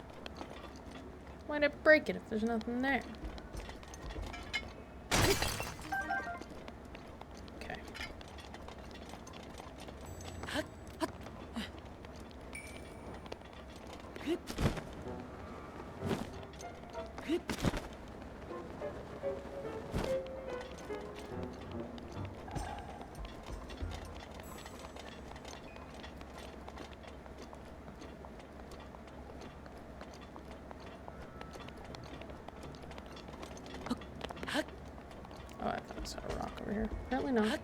Why'd I break it if there's nothing there? Okay. Oh, I thought I saw a rock over here. Apparently not.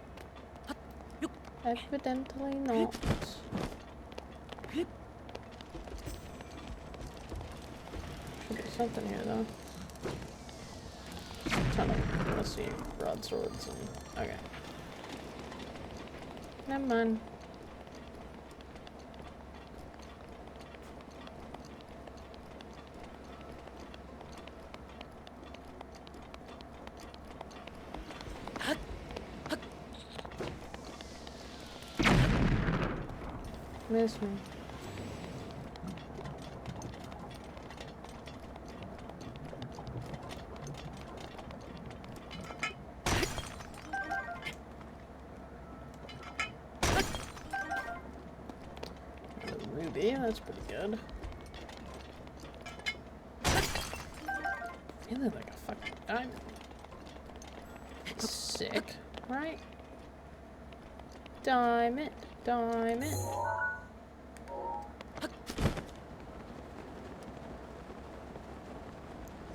Evidently not. Should be something here though. Ton of, let's see, broadswords and, okay. Never mind. Miss me. A ruby, that's pretty good. Feeling like a fucking diamond. Sick, right? Diamond, diamond.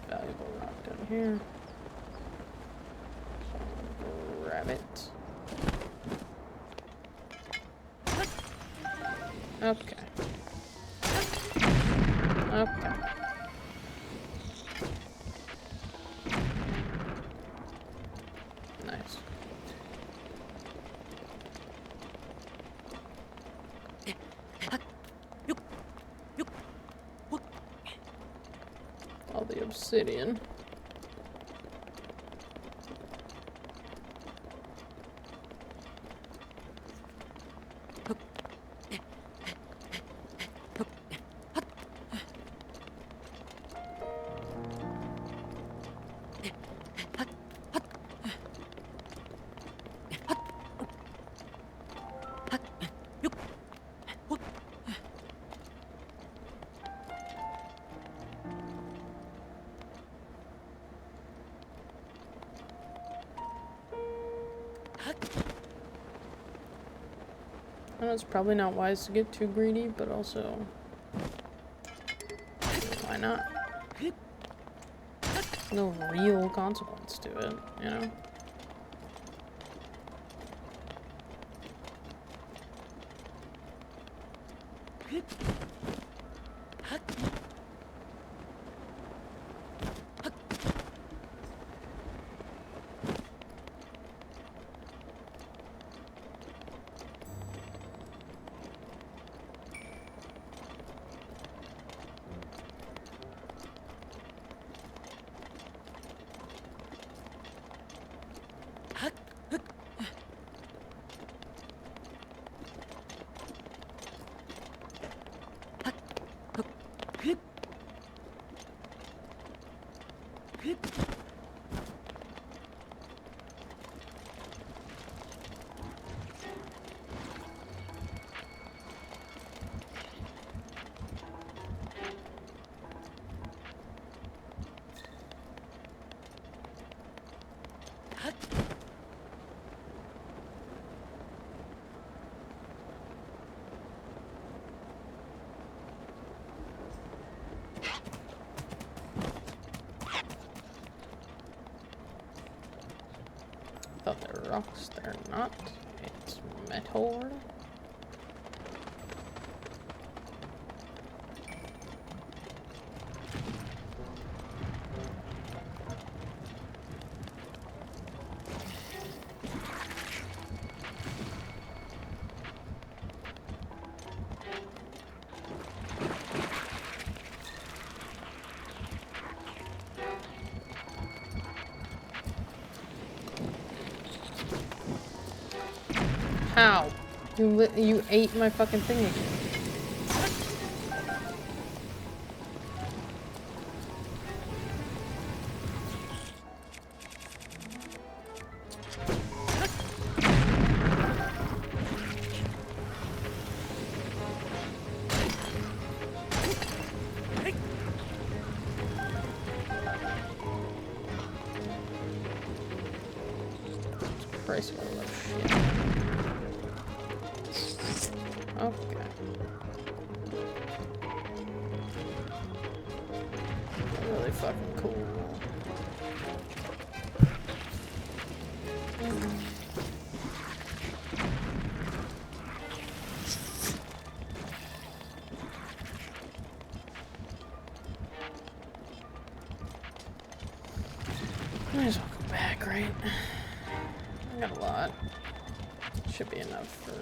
Valuable rock down here. So I'm gonna grab it. Okay. Okay. Nice. All the obsidian. I know it's probably not wise to get too greedy, but also, why not? No real consequence to it, you know? Thought they were rocks, they're not. It's metal. How? You ate my fucking thing again. Christ, what a shit. Okay. Really fucking cool. Might as well go back, right? I got a lot. Should be enough for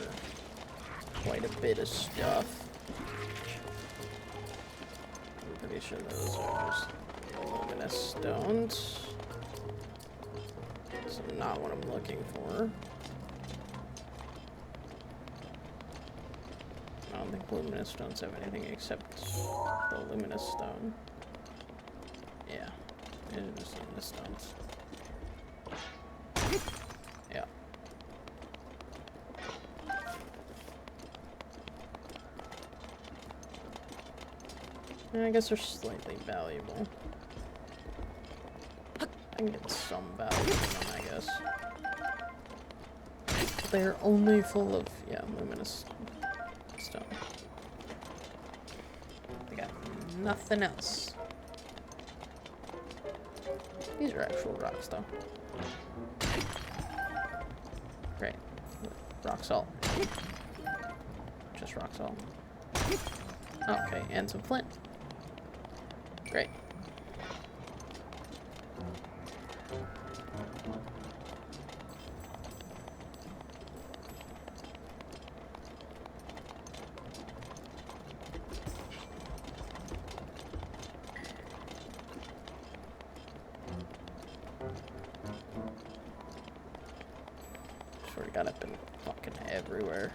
quite a bit of stuff. I'm pretty sure those are just luminous stones. So not what I'm looking for. I don't think luminous stones have anything except the luminous stone. Yeah, these are just luminous stones. Yeah. I guess they're slightly valuable. I can get some value from them, I guess. But they're only full of, yeah, luminous stone. They got nothing else. These are actual rocks, though. Great. Rock salt. Just rock salt. Okay, and some flint. Great. Swear to God, I've been fucking everywhere.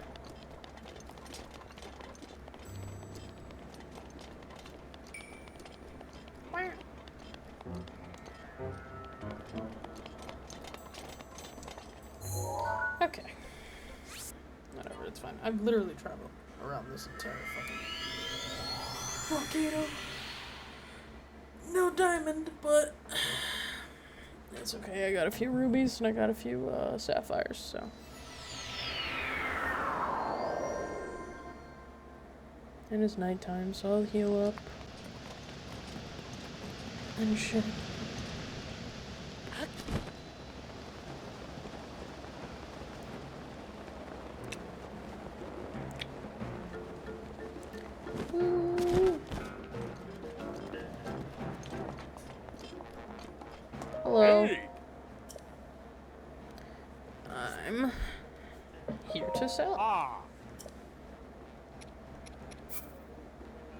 Okay. Whatever, it's fine. I've literally traveled around this entire fucking volcano. No diamond, but It's okay, I got a few rubies and I got a few sapphires, so. And it's nighttime, so I'll heal up. And shit. Ooh. Hello. Hey. I'm here to sell. Ah.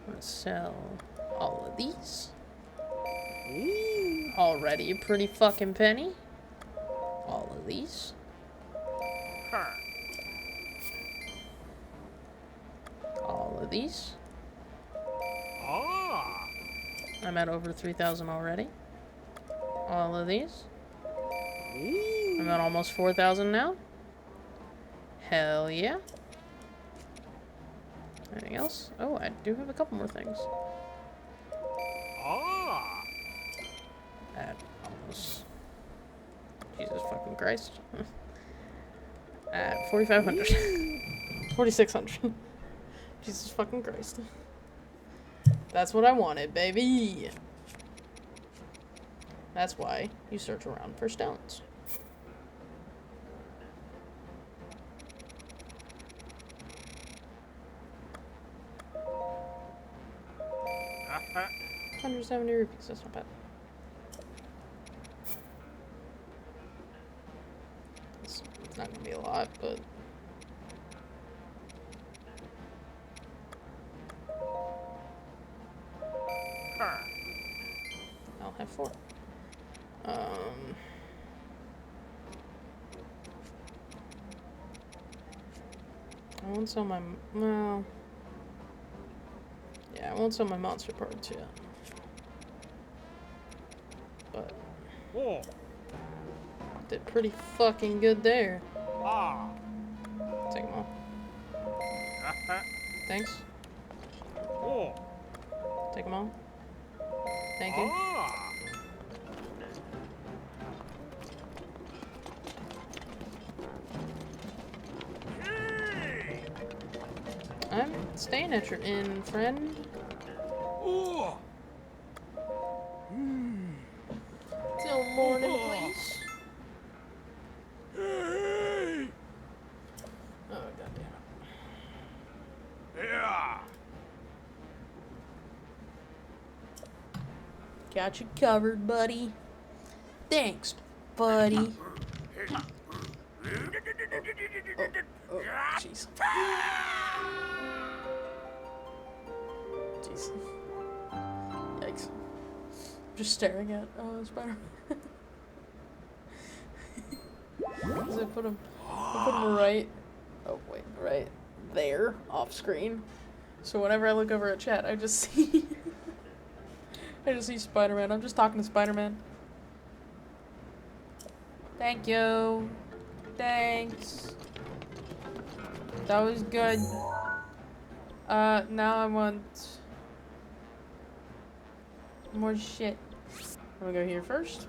I'm gonna sell all of these. Ooh. Already a pretty fucking penny. All of these. Huh. All of these. Ah. I'm at over 3,000 already. All of these. Ooh. I'm at almost 4,000 now. Hell yeah. Anything else? Oh, I do have a couple more things. Ah. At almost... Jesus fucking Christ. At 4,500. 4,600. Jesus fucking Christ. That's what I wanted, baby. That's why you search around for stones. Uh-huh. 170 rupees, that's not bad. It's not gonna be a lot, but... Huh. I'll have 4. I won't sell my... Well... Yeah, I won't sell my monster parts yet. But... Oh. Did pretty fucking good there. Ah. Take them all. Uh-huh. Thanks. Oh. Take them all. Thank you. Ah. Hey. I'm staying at your inn, friend. Ooh. Till morning, please. Hey. Oh, goddamn it. Yeah. Got you covered, buddy. Thanks, buddy. Oh, jeez. Jeez. Yikes. I'm just staring at Spider-Man. I put him right, oh wait, right there, off screen. So whenever I look over at chat, I just see, I just see Spider-Man. I'm just talking to Spider-Man. Thank you. Thanks. That was good. Now I want more shit. I'm gonna go here first.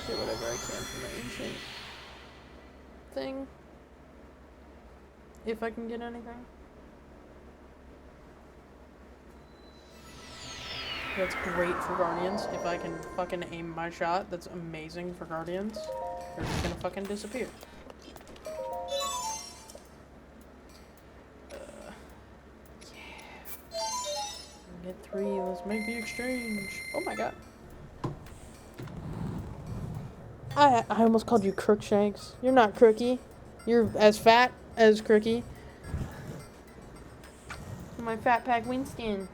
Get whatever I can from the ancient thing. If I can get anything. That's great for Guardians. If I can fucking aim my shot, that's amazing for Guardians. They're just gonna fucking disappear. Yeah. Get 3, let's make the exchange. Oh my god. I almost called you Crookshanks. You're not Crookie. You're as fat as Crookie. My fat pack Winston.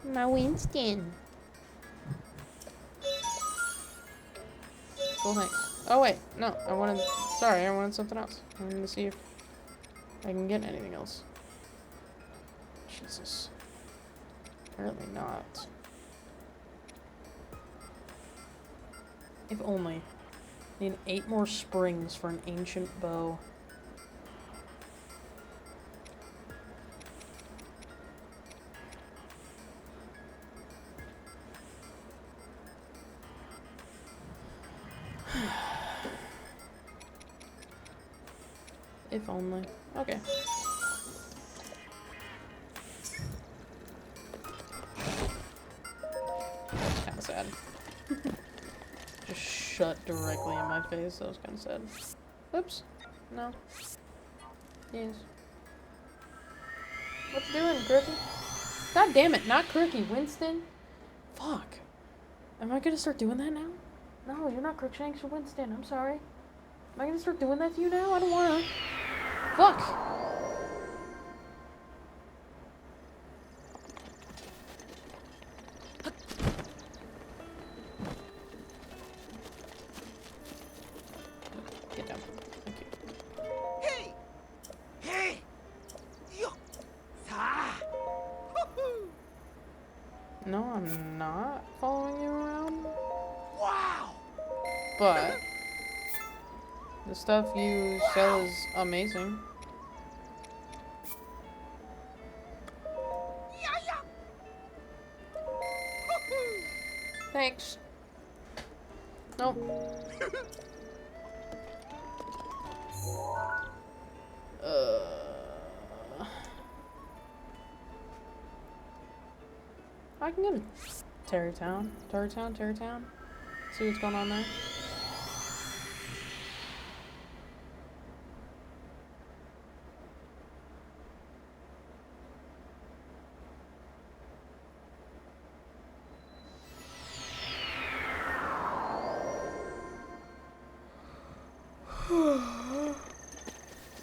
My Winston. Cool, thanks. Oh wait, no, I wanted, sorry, I wanted something else. I wanted to see if I can get anything else. Jesus. Apparently not. If only. Need 8 more springs for an ancient bow. If only. Okay. That's kind of sad. Just shut directly in my face. That was kind of sad. Oops. No. Yes. What you doing, Crookie? God damn it, not Crookie, Winston. Fuck. Am I gonna start doing that now? No, you're not Crookshanks, you're Winston. I'm sorry. Am I gonna start doing that to you now? I don't wanna. Fuck. Get down. Thank you. Hey! Hey! Yo! Sa! No, I'm not following you around. Wow! But the stuff you sell is amazing. Yeah, yeah! Thanks. Nope. I can go to Terrytown. Terrytown. See what's going on there.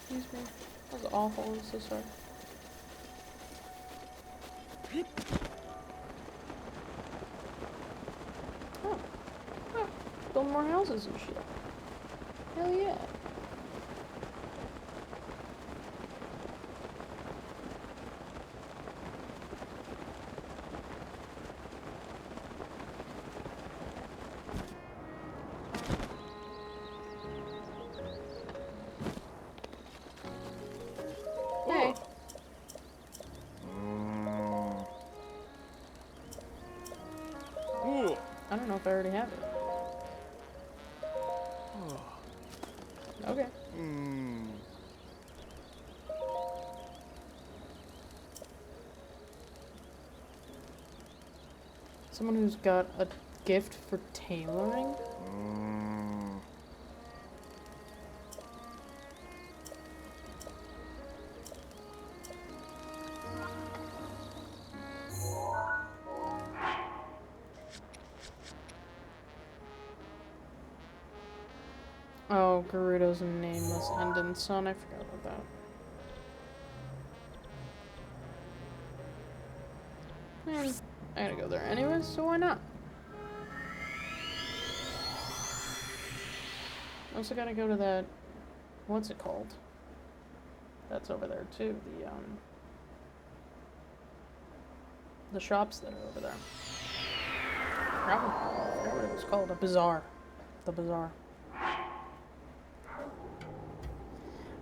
Excuse me. That was awful. I'm so sorry. Oh. Oh. Build more houses and shit. Hell yeah. Hey. Ooh. I don't know if I already have it. Okay. Someone who's got a gift for tailoring? Oh, Gerudo's nameless end in son. I forgot about that. Man, I gotta go there anyways, so why not? I also gotta go to that. What's it called? That's over there too. The shops that are over there. I forgot what it was called. A bazaar. The bazaar.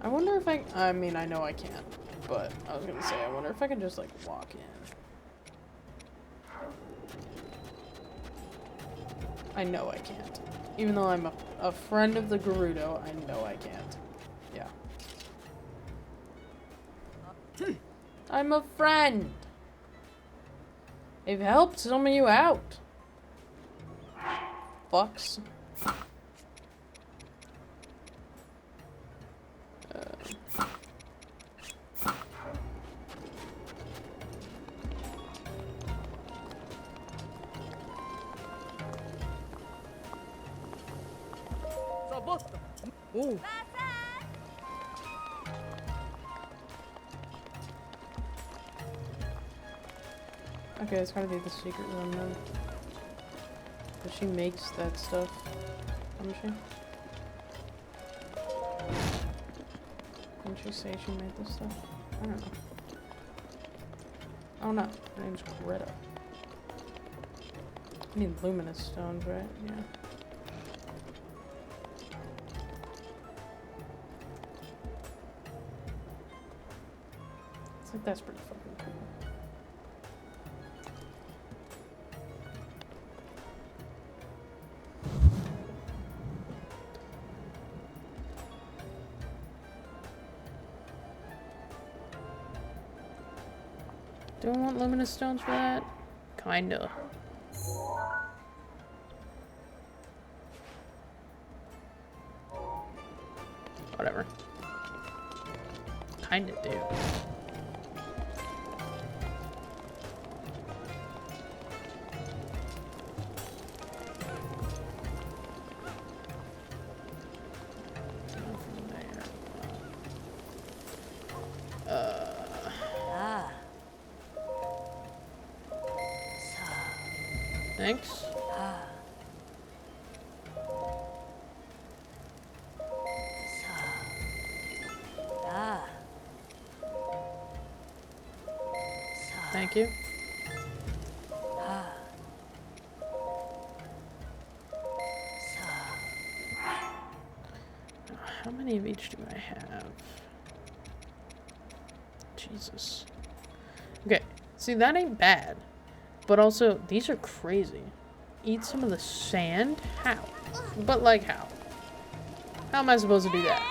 I wonder if I mean, I know I can't, but I was gonna say, I wonder if I can just, like, walk in. I know I can't. Even though I'm a friend of the Gerudo, I know I can't. Yeah. I'm a friend! They've helped some of you out. Fucks. Ooh. Okay, it's gotta be the secret room then. But she makes that stuff, doesn't she? Didn't she say she made this stuff? I don't know. Oh no, her name's Greta. I need luminous stones, right? Yeah. It's like that's pretty fucking cool. Do I want luminous stones for that? Kinda. Whatever. Kinda do. Nothing there. Ah. Thanks. Ah. Thank you. How many of each do I have? Jesus. Okay, see, that ain't bad. But also, these are crazy. Eat some of the sand? How? But like how? How am I supposed to do that?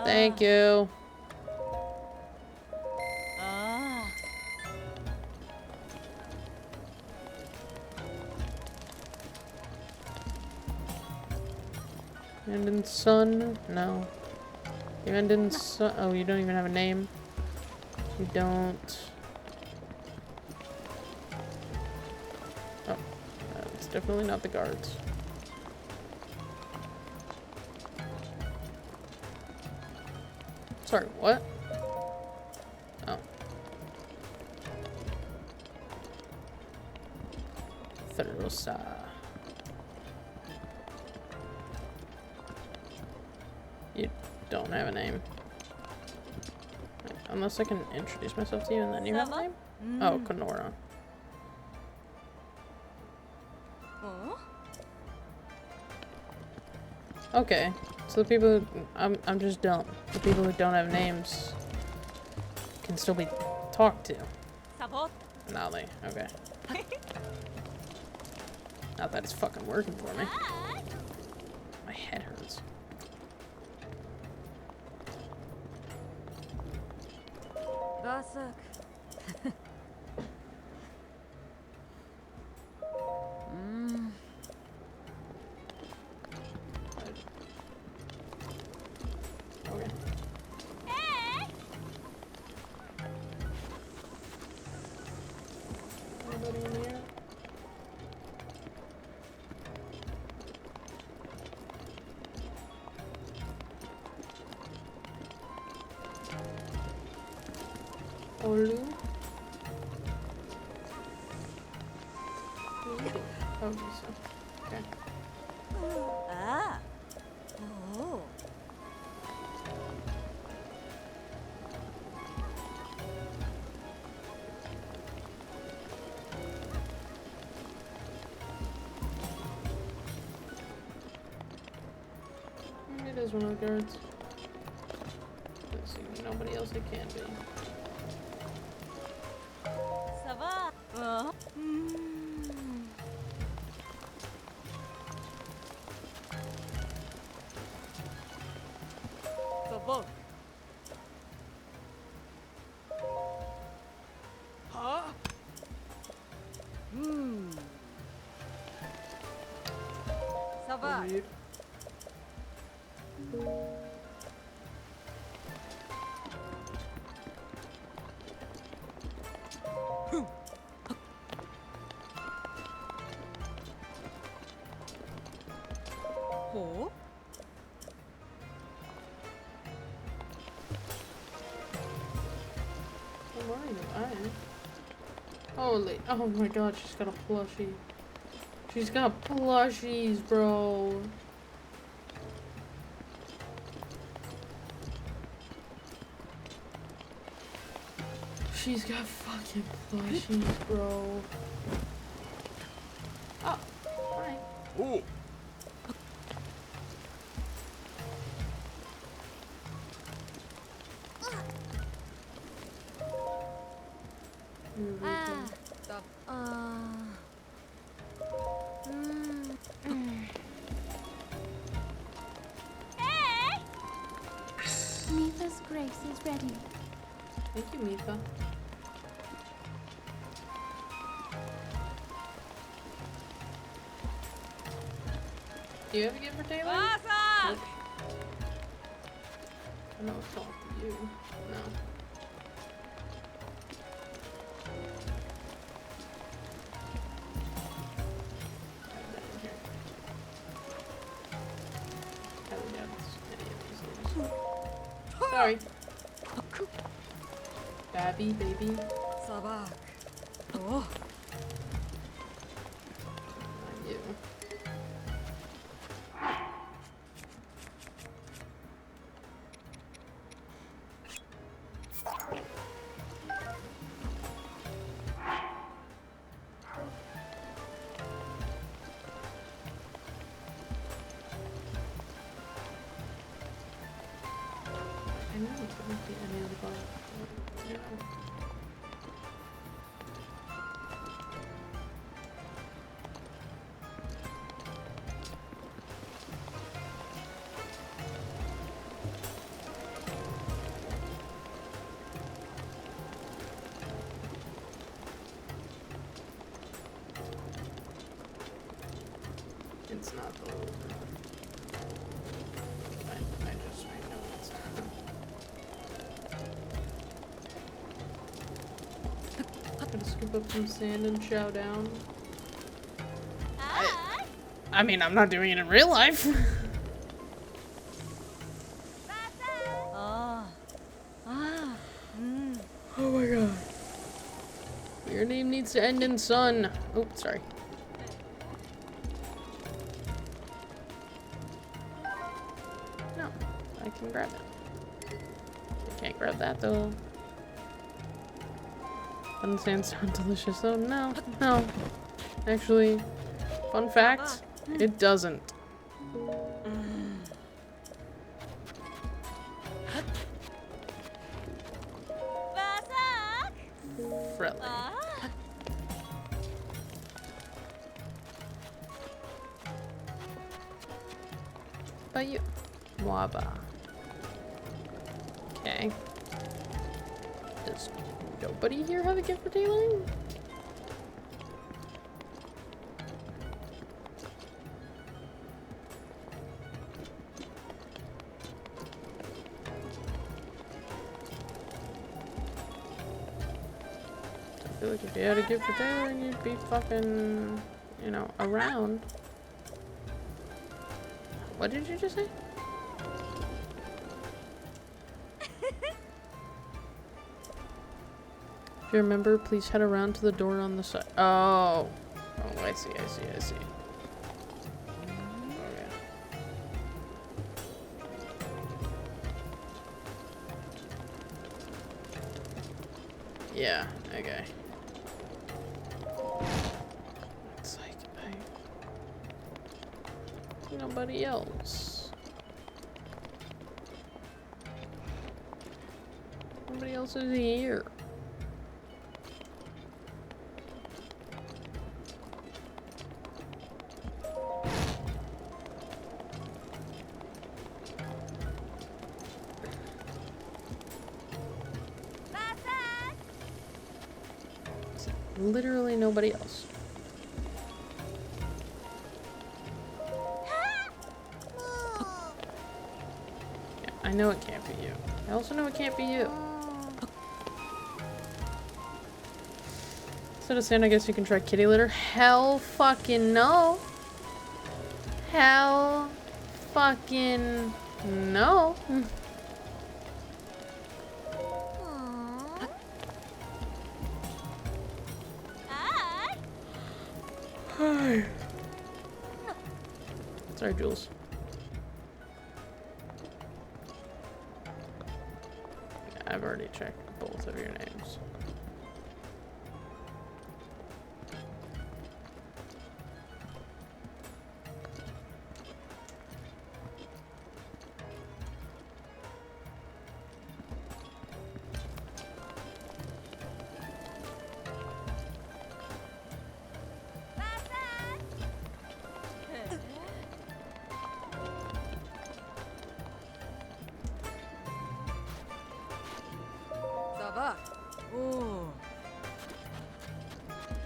Thank you. Ah. And in sun? No. You end in sun. Oh, you don't even have a name. You don't. Oh, it's definitely not the guards. Sorry, what? Oh. Ferosa. You don't have a name. Unless I can introduce myself to you and then you have a name? Oh, Kenora. Oh. Okay. So the people who, I'm just dumb. The people who don't have names can still be talked to. Sabot. Now they, okay. Not that it's fucking working for me. My head hurts. Basak. Okay. Anybody in here? Olu? Oh, so. Okay. Ah. Oh. Maybe it is one of the guards. Let's see, nobody else it can be. Sabah. Oh. Sabot. Huh? Sabah. Weird. Oh. Where are you? I am. Holy, oh my god, she's got a plushie. She's got plushies, bro. She's got fucking plushies, bro. Oh, hi. Oh. Ah. Mother's grace is ready. Thank you, Mika. Do you have a gift for Taylor? Warsee! Nope. I know it's talking to you. No. Sorry. Babby, baby. Sabak. Oh. Not you. I know, it wouldn't be any other ball. Yeah. It's not the little girl. I know it's not. Gotta scoop up some sand and chow down. I mean, I'm not doing it in real life. Ah. Ah. Mm. Oh my god. Your name needs to end in son. Oh, sorry. No, I can grab it. I can't grab that though. Doesn't sound delicious though. No, no. Actually, fun fact, it doesn't. Wasak. Really. Ah. But you, Waba. Okay. Does nobody here have a gift for Taylor? I feel like if you had a gift for Taylor, you'd be fucking, you know, around. What did you just say? If you remember, please head around to the door on the side. Oh. Oh, I see. Okay. Yeah, okay. It's like, nobody else. Nobody else is here. Literally nobody else. Yeah, I know it can't be you. I also know it can't be you. Instead of saying, I guess you can try kitty litter. Hell fucking no. Hell fucking no. Hi. Sorry, Jules. I've already checked both of your names.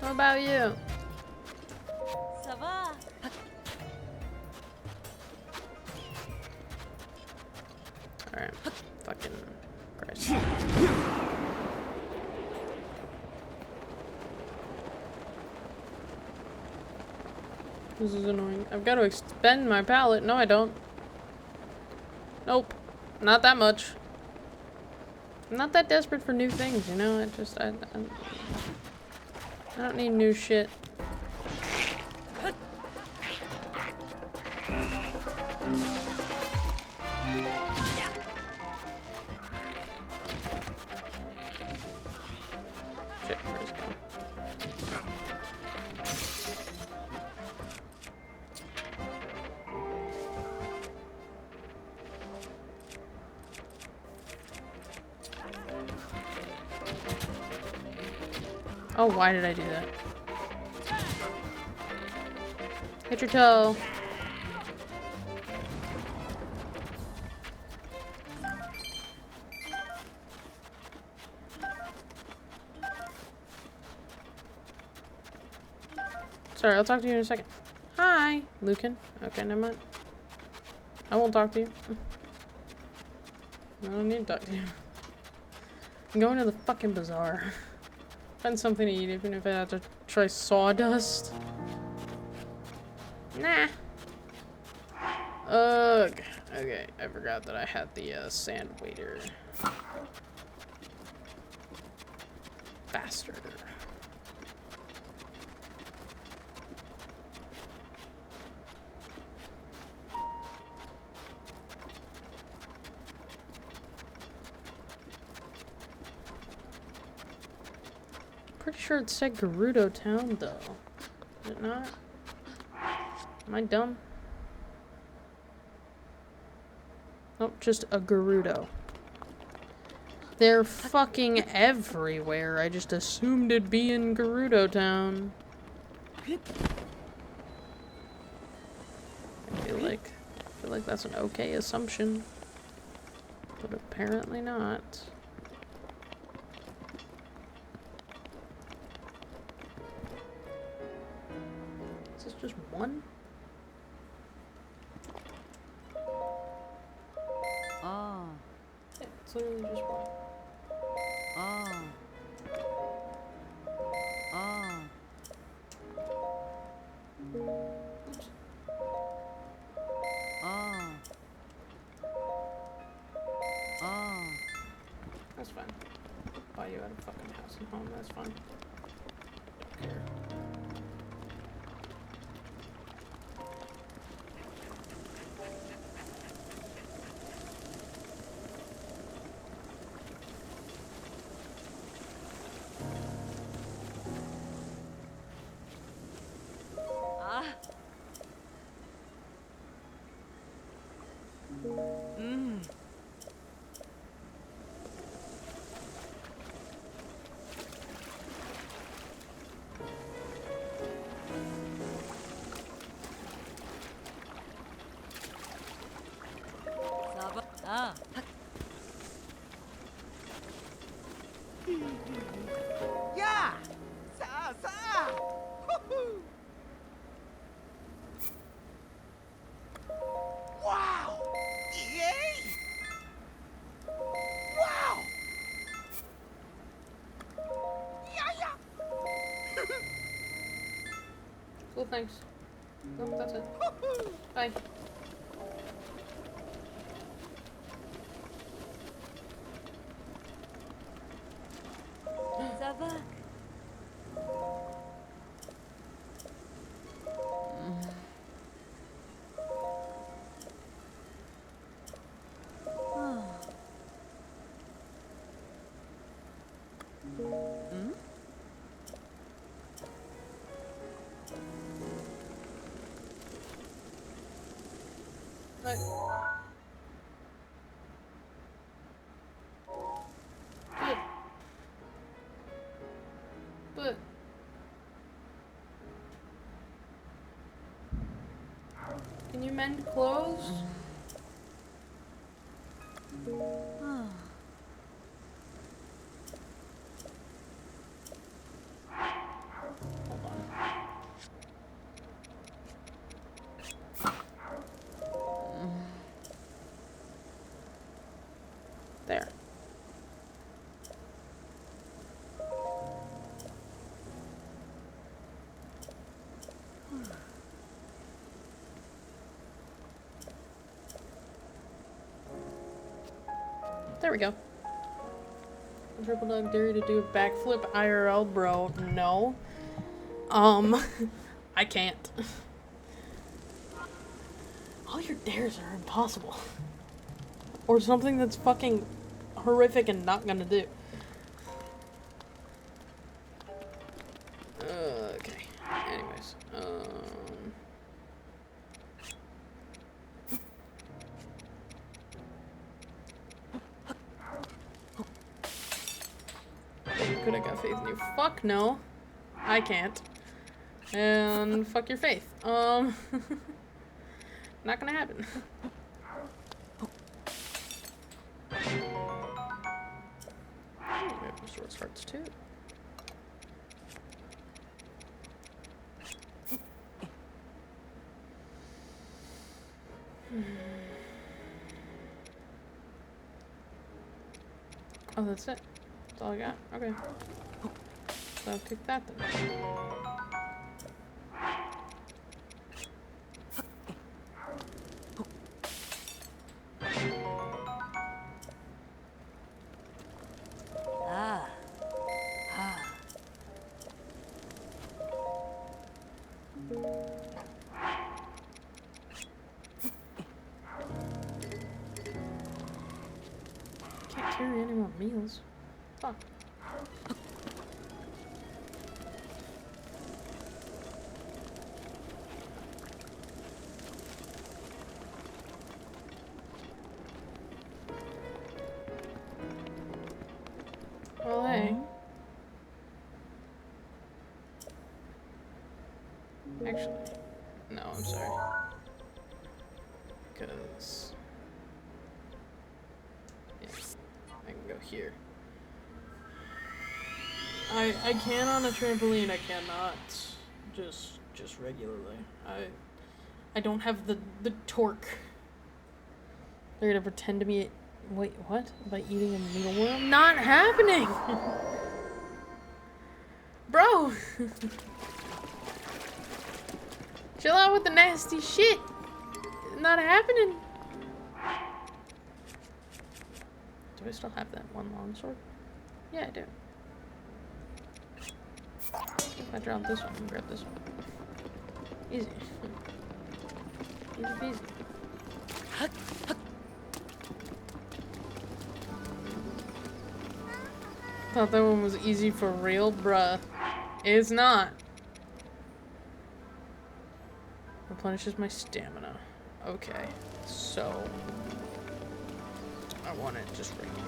What about you? Ça va? Alright. Fucking Christ. This is annoying. I've got to expend my palette. No, I don't. Nope. Not that much. I'm not that desperate for new things, you know? I don't need new shit. Shit, where's it going? Oh, why did I do that? Hit your toe. Sorry, I'll talk to you in a second. Hi, Lucan. Okay, never mind. I won't talk to you. I don't need to talk to you. I'm going to the fucking bazaar. Find something to eat, even if I have to try sawdust. Nah. Ugh. Okay, I forgot that I had the sand waiter. Bastard. Pretty sure it said Gerudo Town, though. Did it not? Am I dumb? Nope, just a Gerudo. They're fucking everywhere. I just assumed it'd be in Gerudo Town. I feel like that's an okay assumption. But apparently not. Is this just one? Oh. Yeah, it's literally just one. Oh. Oh. Oops. Oh. Oh. That's fine. Buy you out of fucking house and home, that's fine. Don't care. Ah. Mmm. Ça va? Ah. Yeah! Sa! Woohoo! Wow! Yay! Wow! Yeah! Cool, thanks. Nope, that's it. Woohoo! Bye. Ça va? Ah. Hmm? Bye. But can you mend clothes? Ah. There we go. Triple dog dare you to do a backflip IRL, bro. No. I can't. All your dares are impossible. Or something that's fucking horrific and not gonna do. Okay. Anyways. Could I got faith in you? Fuck no. I can't. And fuck your faith. Not gonna happen. We have resource hearts too. Oh, that's it. That's all I got. Okay. So I'll take that then. Ah. Ah. Can't carry any more meals. Fuck. Well, hey. Actually, no, I'm sorry. Because... yeah, I can go here. I can on a trampoline, I cannot just regularly. I don't have the torque. They're gonna pretend to be... wait, what? By eating a mealworm? Not happening! Bro! Chill out with the nasty shit! Not happening! Do I still have that one longsword? Yeah, I do. If I drop this one, I can grab this one. Easy. Easy peasy. Thought that one was easy for real, bruh. It's not. Replenishes my stamina. Okay, so I want it just regularly.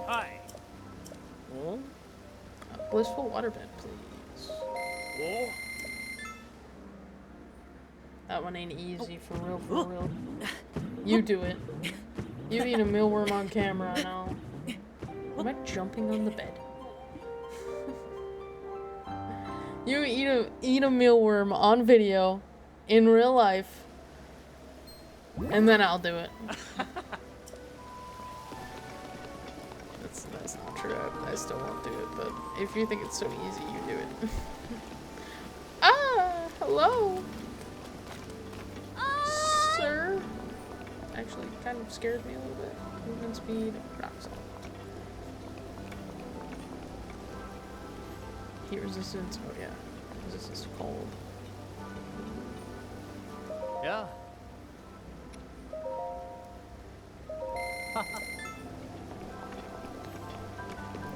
Hi. Oh, a blissful waterbed, please. Oh. That one ain't easy for real, for real. You do it. You eat a mealworm on camera now. Am I jumping on the bed? You eat a mealworm on video, in real life, and then I'll do it. That's not true. I still won't do it, but if you think it's so easy, you do it. Ah, hello, sir. Actually, kind of scared me a little bit. Movement speed, rock salt. Heat resistance. Oh yeah, resistance to cold. Yeah.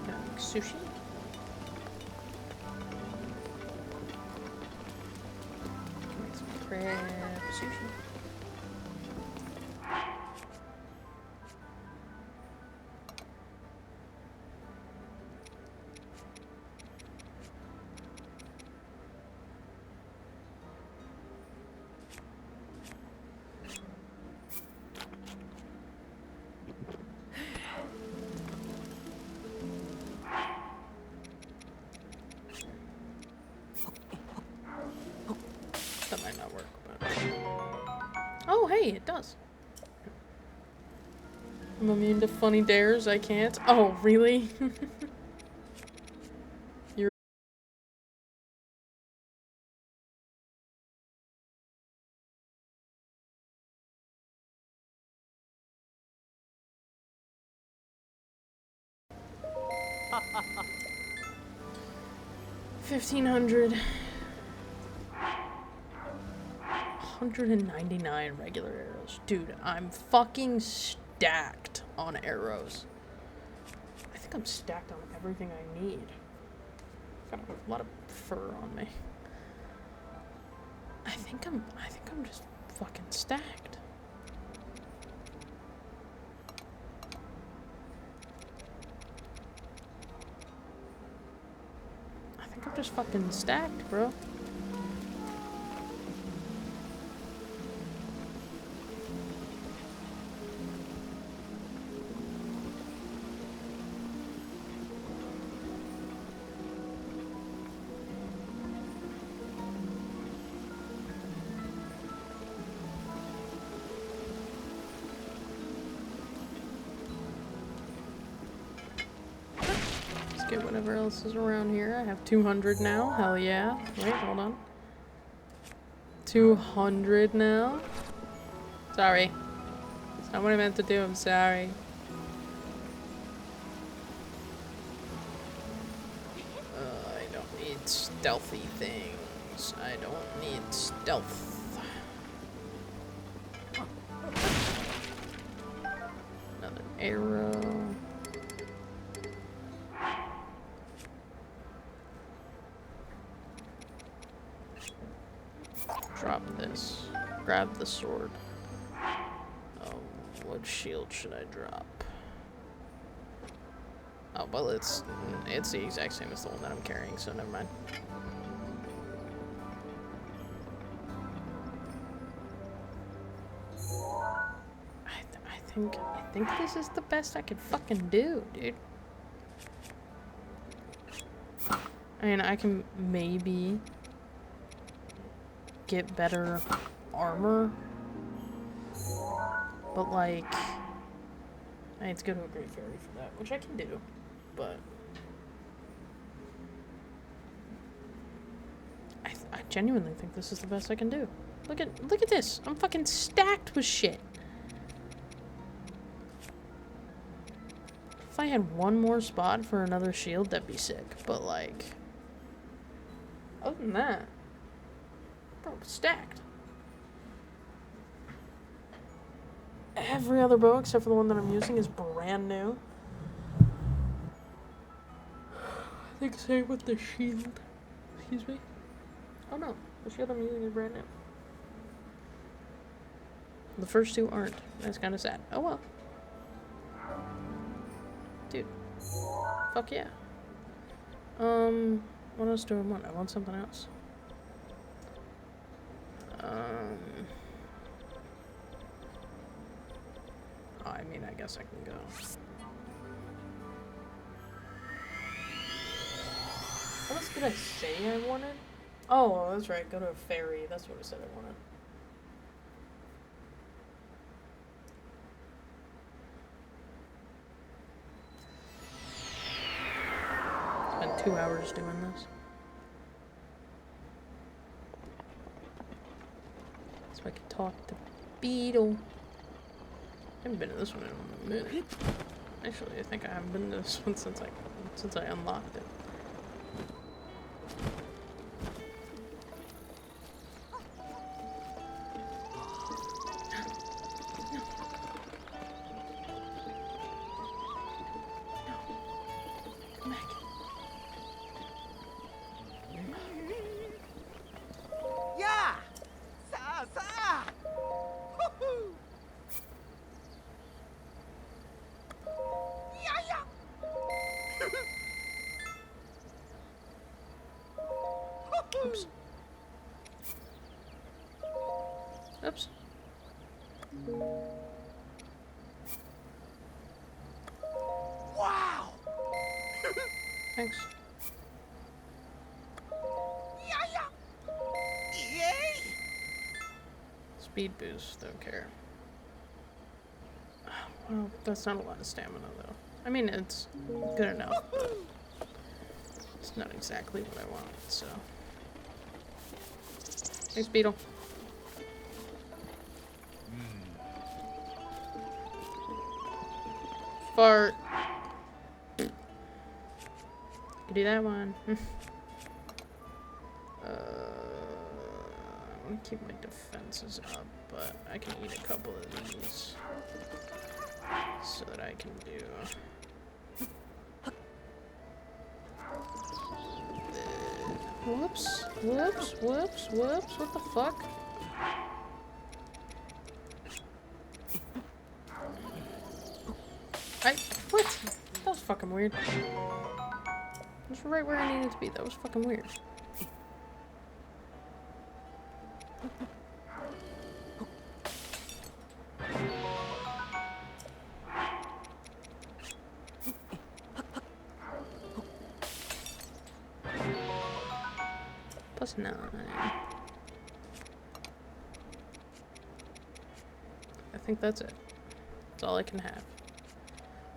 Can I make sushi? Can make some crab sushi. That might not work, but... oh, hey, it does. I'm immune to funny dares, I can't. Oh, really? $1,500. 199 regular arrows. Dude, I'm fucking stacked on arrows. I think I'm stacked on everything I need. Got a lot of fur on me. I think I'm just fucking stacked. I think I'm just fucking stacked, bro. Get whatever else is around here. I have 200 now. Hell yeah. Wait, hold on. 200 now. Sorry. That's not what I meant to do. I'm sorry. I don't need stealthy things. I don't need stealth. Another arrow. Drop this. Grab the sword. Oh, what shield should I drop? Oh, well, it's the exact same as the one that I'm carrying, so never mind. I think this is the best I can fucking do, dude. I mean, I can maybe get better armor, but like I need to go to a Great Fairy for that, which I can do, but I genuinely think this is the best I can do. Look at this. I'm fucking stacked with shit. If I had one more spot for another shield, that'd be sick, but like other than that, bro, stacked. Every other bow except for the one that I'm using is brand new. I think same with the shield. Excuse me. Oh no, the shield I'm using is brand new. The first two aren't. That's kind of sad. Oh well. Dude. Fuck yeah. What else do I want? I want something else. I mean, I guess I can go. What else did I say I wanted? Oh, that's right. Go to a ferry. That's what I said I wanted. Spent 2 hours doing this. So I can talk to Beetle. I haven't been to this one in a minute. Actually, I think I haven't been to this one since I unlocked it. Yeah! Sa! Woohoo! Yeah! Oops. Oops. Wow! Thanks. Yeah! Yay! Speed boost, don't care. Well, that's not a lot of stamina though. I mean, it's good enough, but it's not exactly what I want, so. Thanks, Beetle. Fart. can do that one. I'm gonna keep my defenses up, but I can eat a couple of these so that I can do. Whoops, whoops, whoops, whoops, what the fuck? What? That was fucking weird. That was right where I needed to be. That was fucking weird. +9. I think that's it. That's all I can have.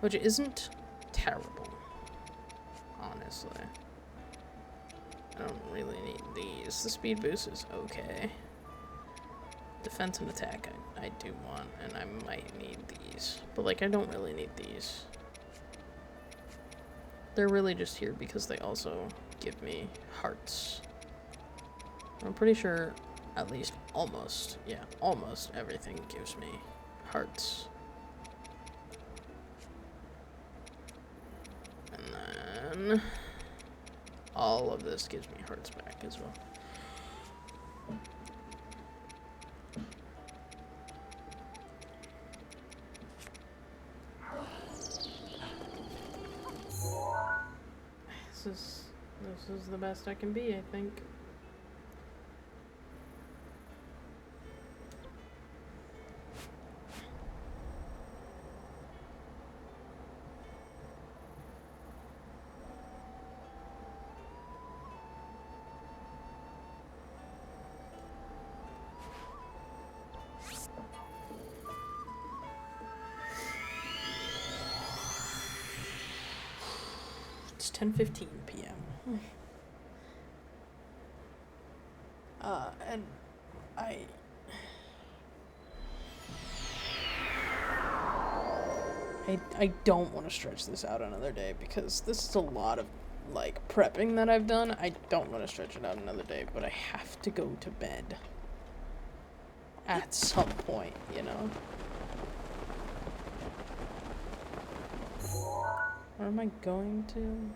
Which isn't terrible, honestly. I don't really need these. The speed boost is okay. Defense and attack I do want, and I might need these. But like, I don't really need these. They're really just here because they also give me hearts. I'm pretty sure at least almost everything gives me hearts. And then all of this gives me hearts back as well. This is the best I can be, I think. It's 10:15 p.m. And I don't want to stretch this out another day because this is a lot of like prepping that I've done. I don't want to stretch it out another day, but I have to go to bed at some point, you know? Where am I going to?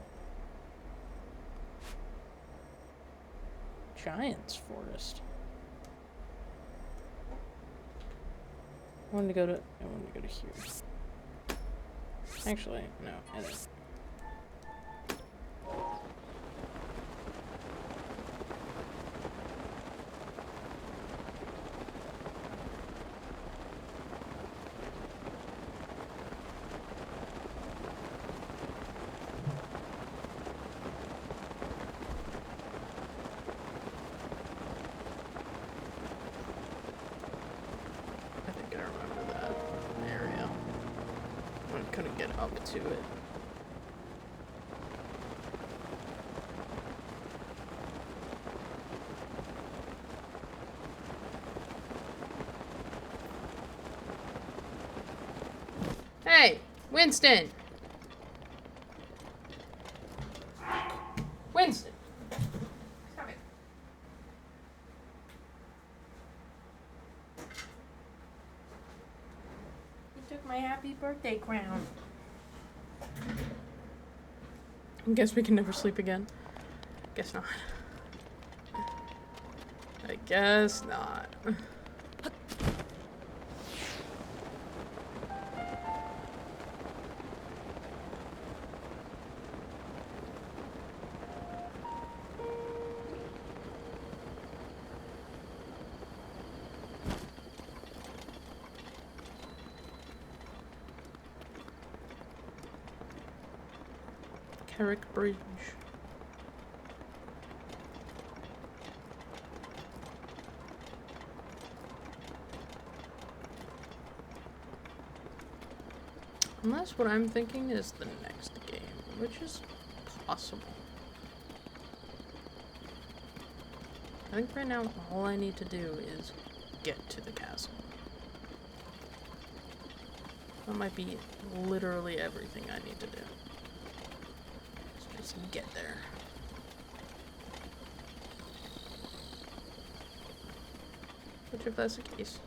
Giant's Forest. I wanted to go to here. Actually, no, I didn't. Couldn't get up to it. Hey, Winston! Winston! Stop it. You took my happy birthday crown. I guess we can never sleep again. Guess not. I guess not. Carrick Bridge. Unless what I'm thinking is the next game, which is possible. I think right now all I need to do is get to the castle. That might be literally everything I need to do. Let's get there. Which, if that's the case,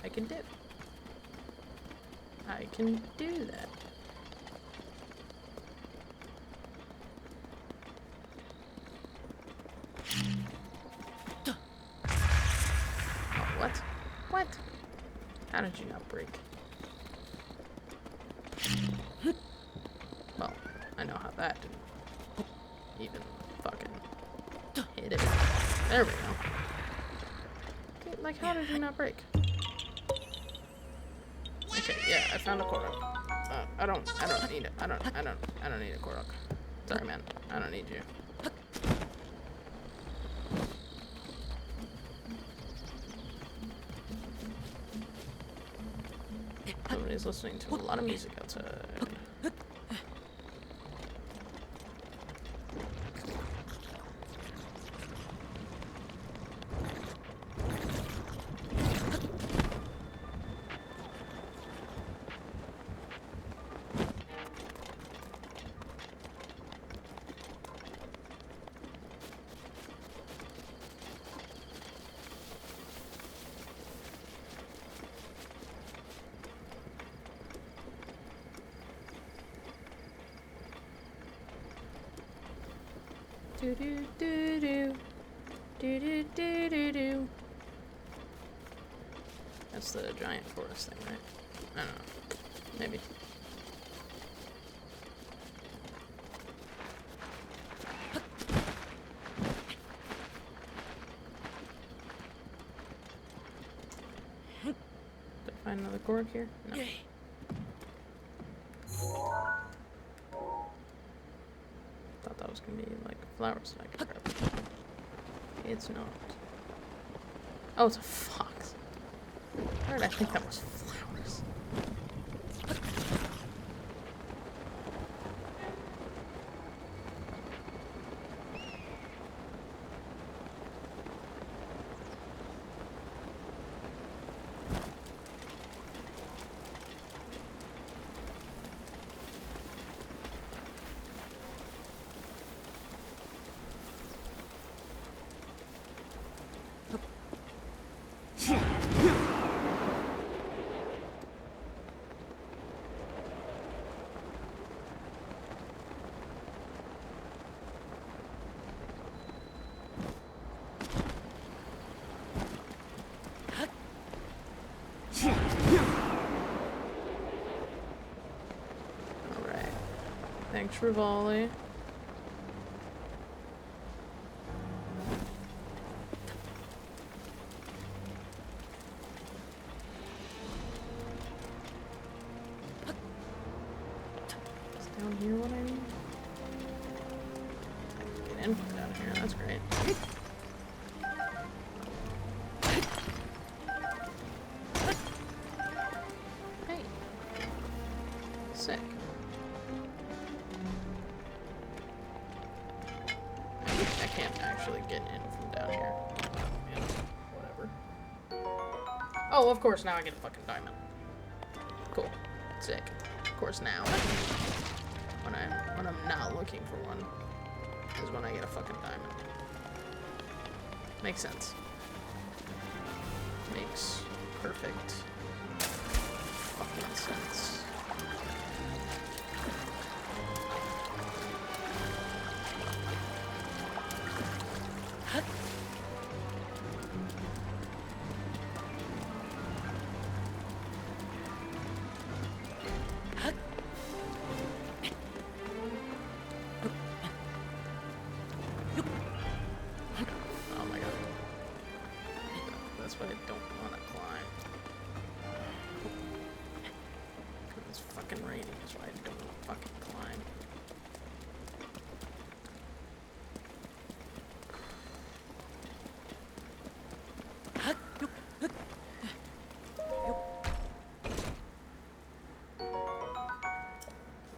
I can dip. I can do that. Oh, what? What? How did you not break? Well, I know how that didn't even fucking hit it. There we go. Okay, like, how did you not break? Okay, yeah, I found a Korok. I don't need it. I don't need a Korok. Sorry, man. I don't need you. Somebody's listening to a lot of music outside. Do do do do do do do do do. That's the giant forest thing, right? I don't know. Maybe. Did I find another Korok here? No. Thought that was gonna be like flowers that I could grab. It's not. Oh, it's a fox. Where did I think that was flowers? Alright. Thanks for volley. Is down here what I need? I can get in from down here, that's great. Hey. Sick. I can't actually get in from down here. Yeah, whatever. Oh, of course, now I get a fucking diamond. Cool. Sick. Of course, now. When I'm not looking for one, is when I get a fucking diamond. Makes sense. Makes perfect fucking sense. Oh my god. That's why I don't want to climb. It's fucking raining, that's why I don't want to fucking climb.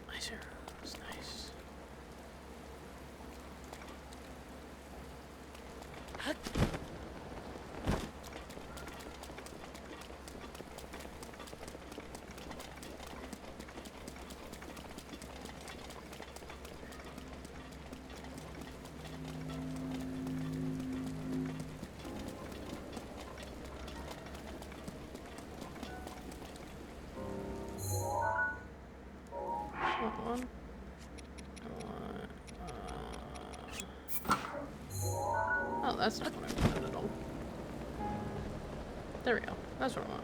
Nice arrows, nice. that's not what I wanted at all. There we go. That's what I want.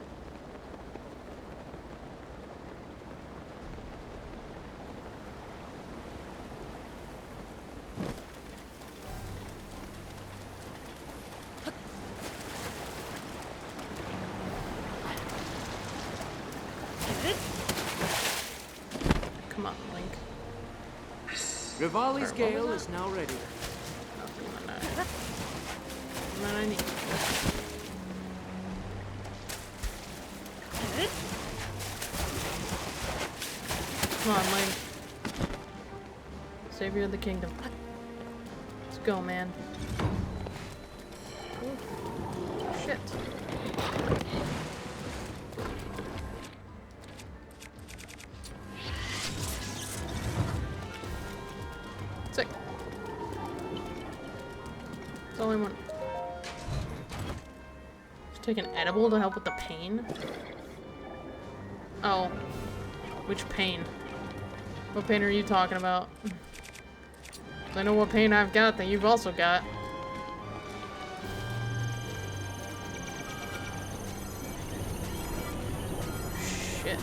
Come on, Link. Rivali's Sorry, what gale was is now ready. Nothing that I need. Come on, Link. Savior of the kingdom. Let's go, man. Ooh. Shit. Sick. That's all I want. Just take an edible to help with the pain? Oh. Which pain? What pain are you talking about? I know what pain I've got that you've also got. Shit.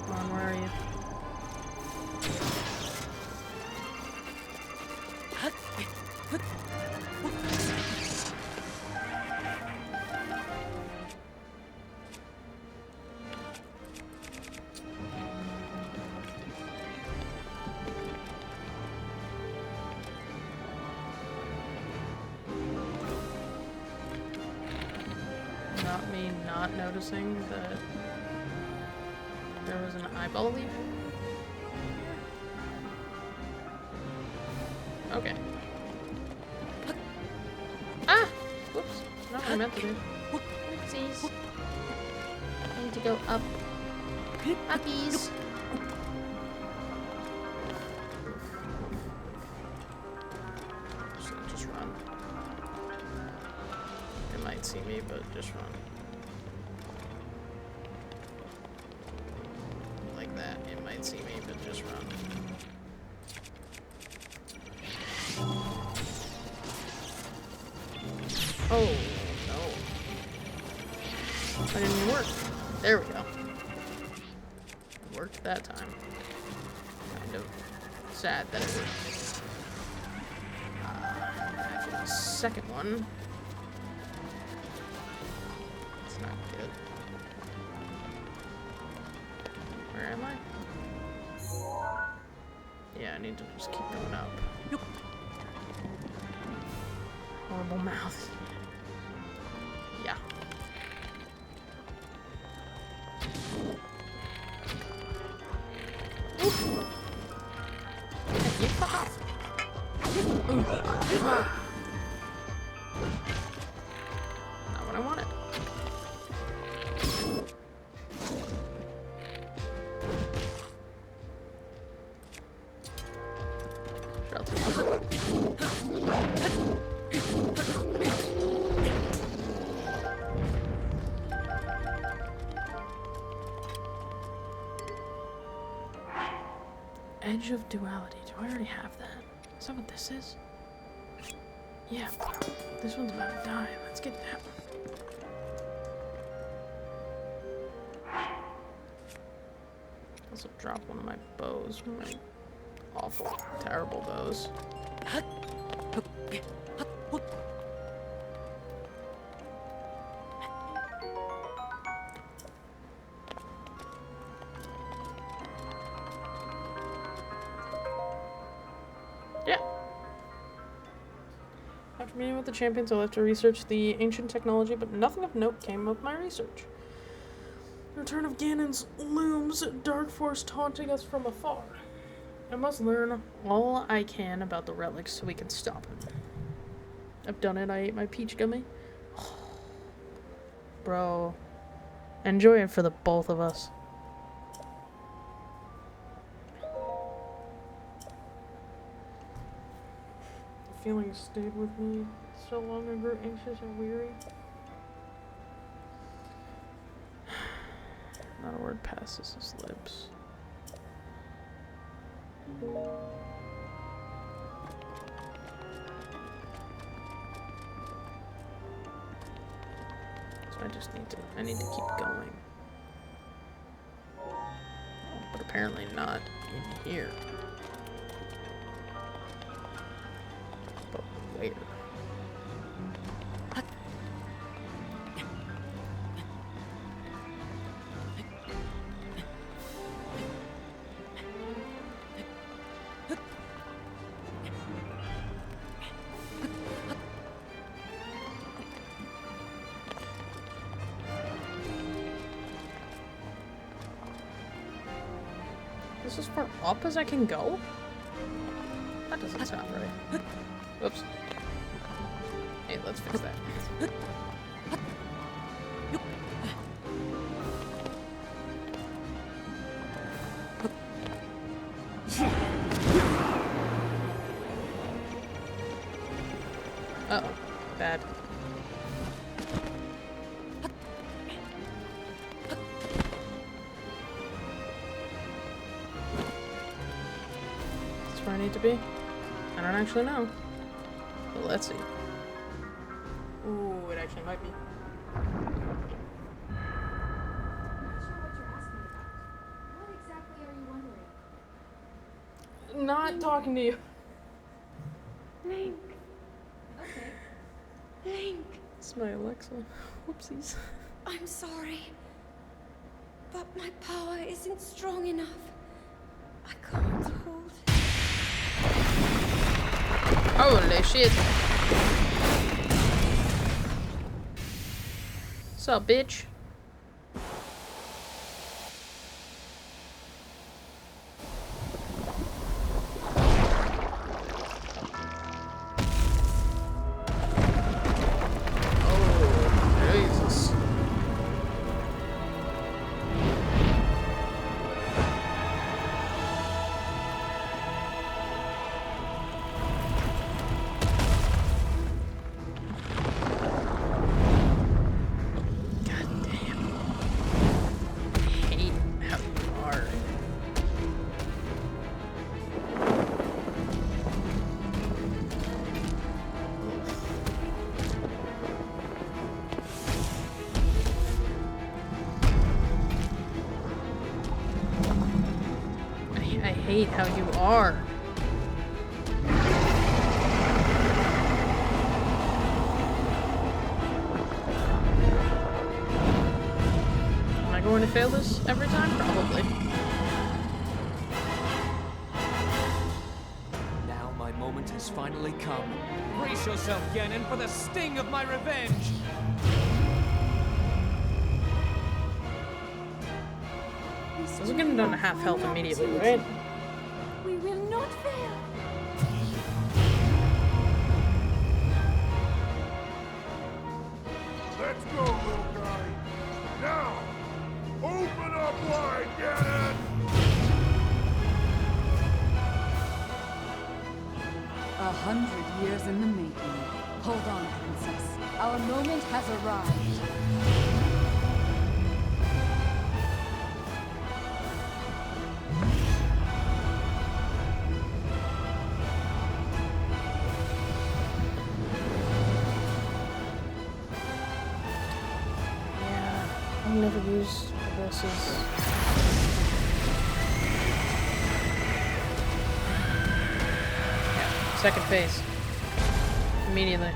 Come on, where are you? Not me not noticing that there was an eyeball leaving? Okay. Ah! Whoops. Not what I meant to do. Oopsies. I need to go up. Uppies. Just run. It might see me, but just run. Like that. It might see me, but just run. Oh, no. That didn't even work. There we go. It worked that time. Kind of sad that it worked. Actually, the second one. It's not good. Where am I? Yeah, I need to just keep going up. Horrible mouth. Yeah. Oof. You fuck off. Not what I wanted. Sure, I'll take it. Edge of duality. Do I already have that? Is that what this is? Yeah. This one's about to die. Let's get that one. Also drop one of my bows. One of my awful, terrible bows. Yeah. After meeting with the champions, I left to research the ancient technology, but nothing of note came of my research. The return of Ganon's looms, dark force taunting us from afar. I must learn all I can about the relics so we can stop him. I've done it. I ate my peach gummy. Bro. Enjoy it for the both of us. The feeling stayed with me so long I grew anxious and weary. Not a word passes his lips. So I need to keep going. But apparently not in here. But where? This is as far up as I can go? That doesn't sound right. Whoops. Hey, let's fix that. Uh-oh. Bad. Where I need to be? I don't actually know. But let's see. Ooh, it actually might be. I'm not sure what you're asking about. What exactly are you wondering? Not talking to you. Link. Okay. Link. It's my Alexa. Whoopsies. I'm sorry. But my power isn't strong enough. I can't hold it. Holy shit. What's up, bitch? Oh, Jesus. I hate how you are. Am I going to fail this every time? Probably. Now my moment has finally come. Brace yourself, Ganon, for the sting of my revenge! Doesn't get him down to half health immediately, right? We will not fail. Let's go, little guy. Now, open up wide, Ganon! 100 years in the making. Hold on, Princess. Our moment has arrived. Yeah, I've never used this as... Yeah, second phase. Immediately.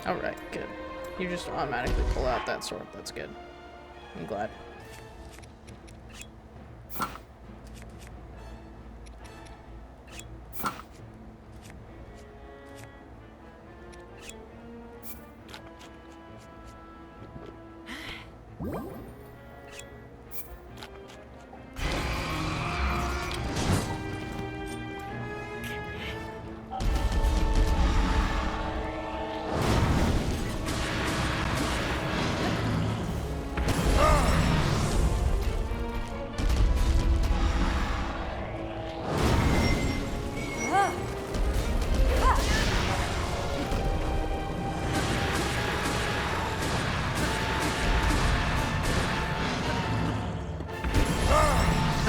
Alright, good. You just automatically pull out that sword. That's good. I'm glad.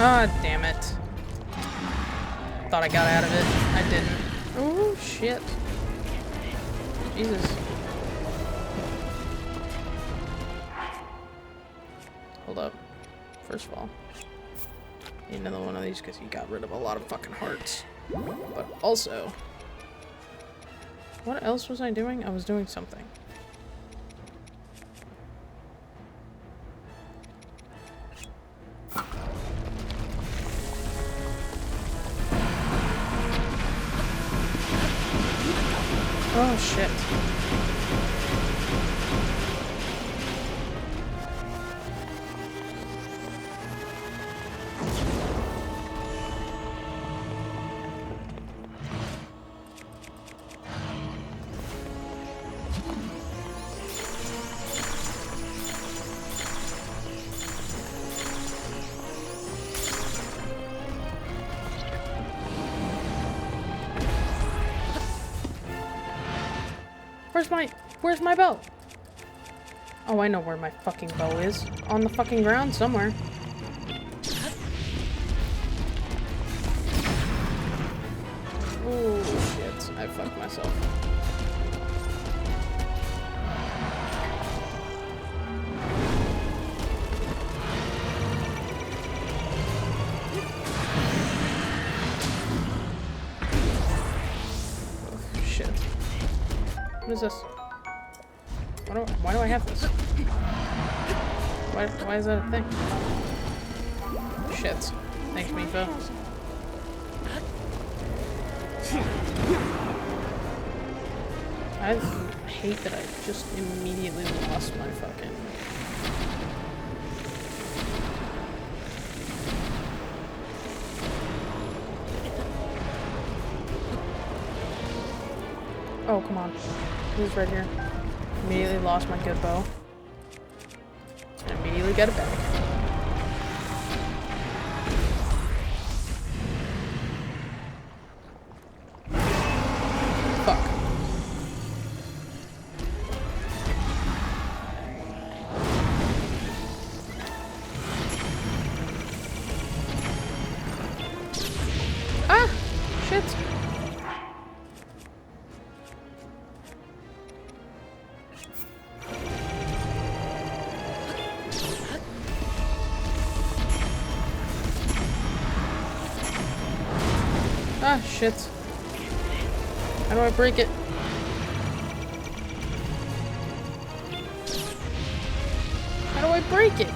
Ah, damn it. Thought I got out of it. I didn't. Oh, shit. Jesus. Hold up. First of all, need another one of these because he got rid of a lot of fucking hearts. But also, what else was I doing? I was doing something. Oh shit. Where's my bow? Oh, I know where my fucking bow is. On the fucking ground somewhere. Oh shit, I fucked myself. Oh shit. What is this? Why do I have this? Why is that a thing? Shit. Thanks, Mifo. I hate that I just immediately lost my fucking... Oh, come on. Who's right here? Immediately lost my good bow. And immediately got it back. Fuck. Ah! Shit. Ah, shit. How do I break it? How do I break it?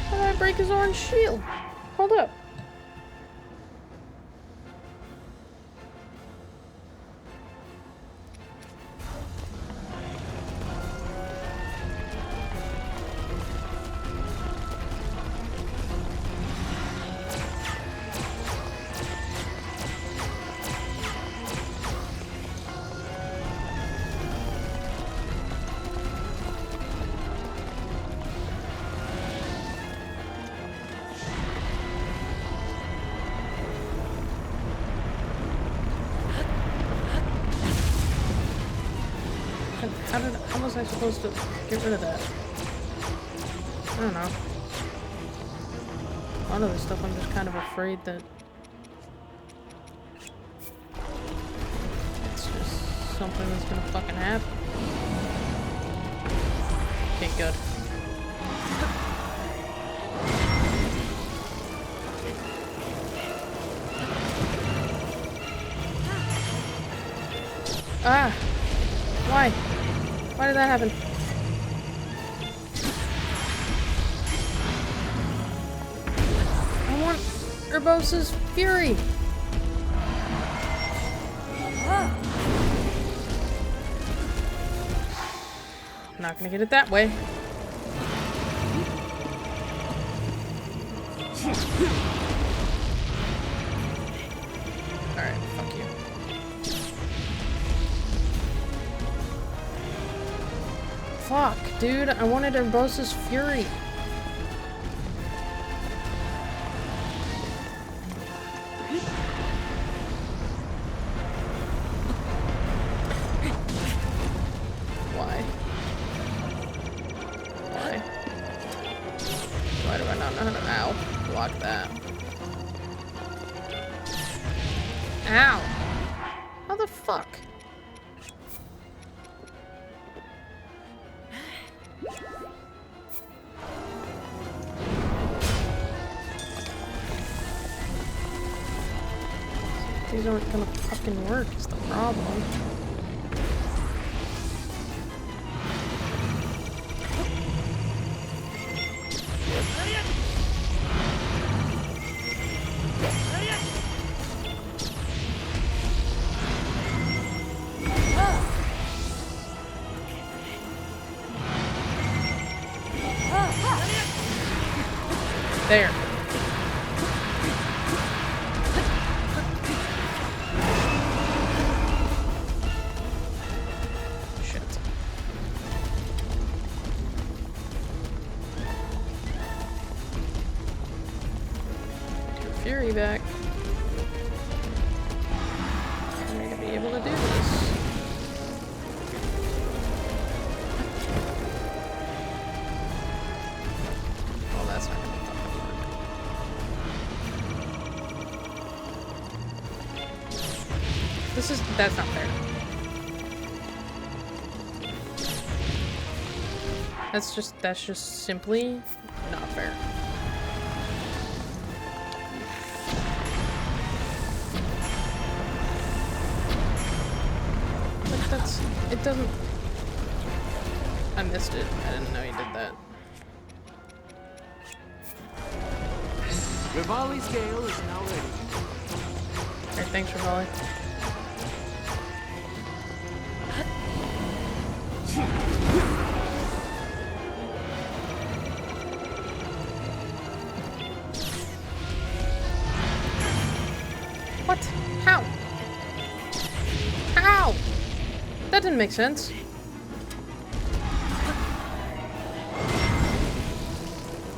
How do I break his orange shield? Hold up. How was I supposed to get rid of that? I don't know. A lot of this stuff I'm just kind of afraid that it's just something that's gonna fucking happen. Okay, good. Ah! Why? Why did that happen? I want Urbosa's Fury! Not gonna get it that way. Alright, fuck you. Fuck, dude, I wanted Urbosa's Fury. Why? Why? Ow. Block that. Ow. How the fuck? These aren't gonna fucking work, is the problem. There. Shit. Get your fury back. I'm gonna be able to do this. Oh, that's not gonna fucking work. That's not fair. That's just simply not fair. Like it doesn't, I missed it. I didn't know you did that. Rivali's gale is now ready. Alright, thanks, Rivali. What? How? How? That didn't make sense.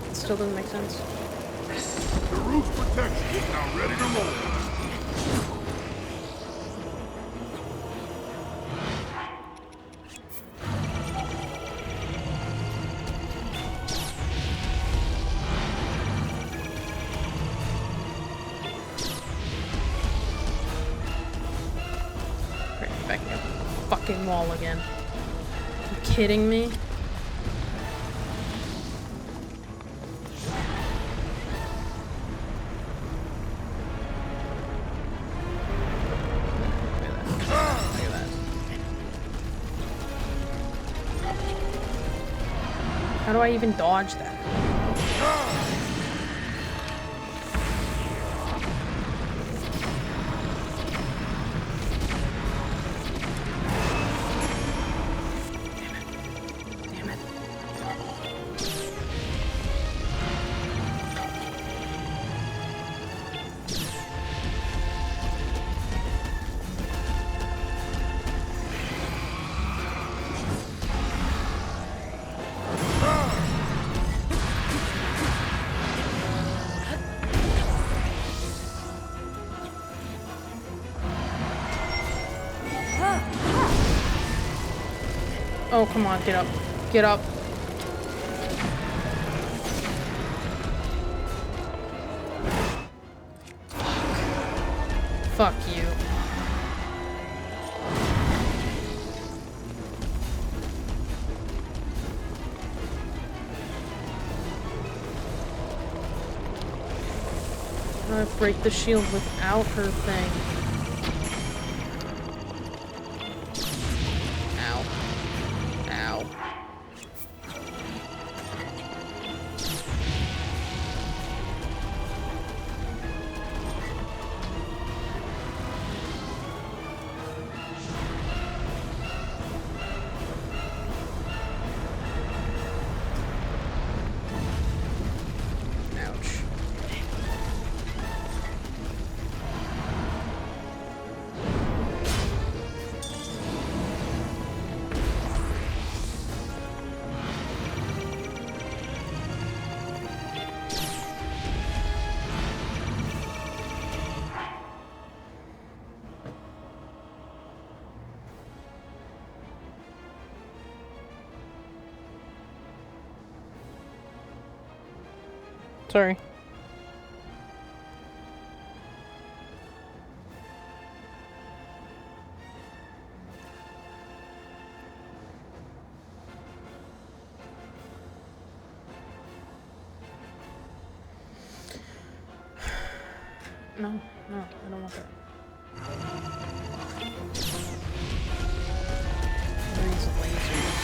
It still doesn't make sense. The roof protection is now ready to roll. Backing up the fucking wall again. Are you kidding me? Look at that. How do I even dodge that? Oh, come on, get up. Get up. Fuck you. How do I break the shield without her thing? Sorry. No, I don't want that. These lasers.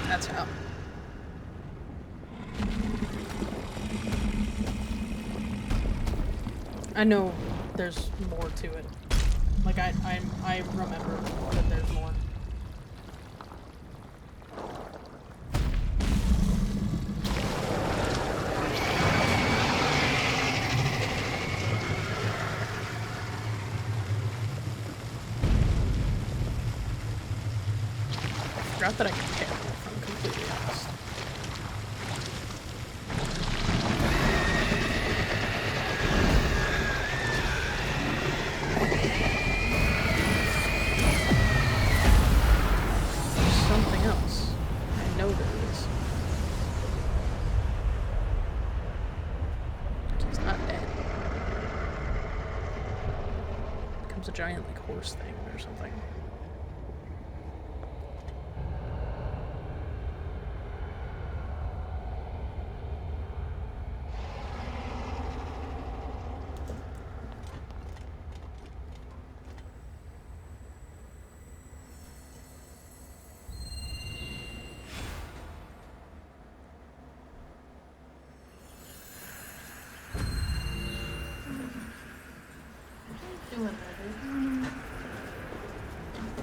That's how. I know there's more to it. Like I remember that there's more. I forgot that I can care, if I'm completely honest. Something else. I know there is. He's not dead. Becomes a giant like horse thing or something.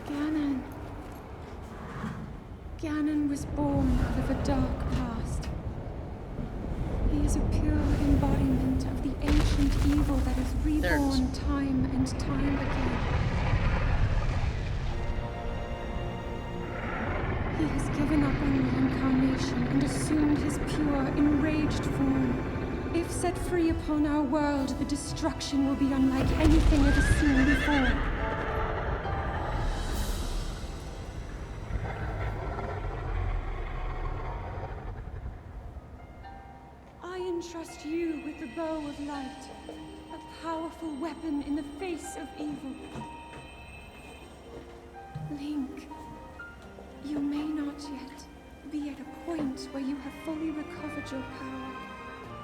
Ganon. Ganon was born out of a dark past. He is a pure embodiment of the ancient evil that is reborn time and time again. He has given up on reincarnation and assumed his pure, enraged form. If set free upon our world, the destruction will be unlike anything it has seen before. I entrust you with the bow of light, a powerful weapon in the face of evil. Link, you may not yet be at a point where you have fully recovered your power,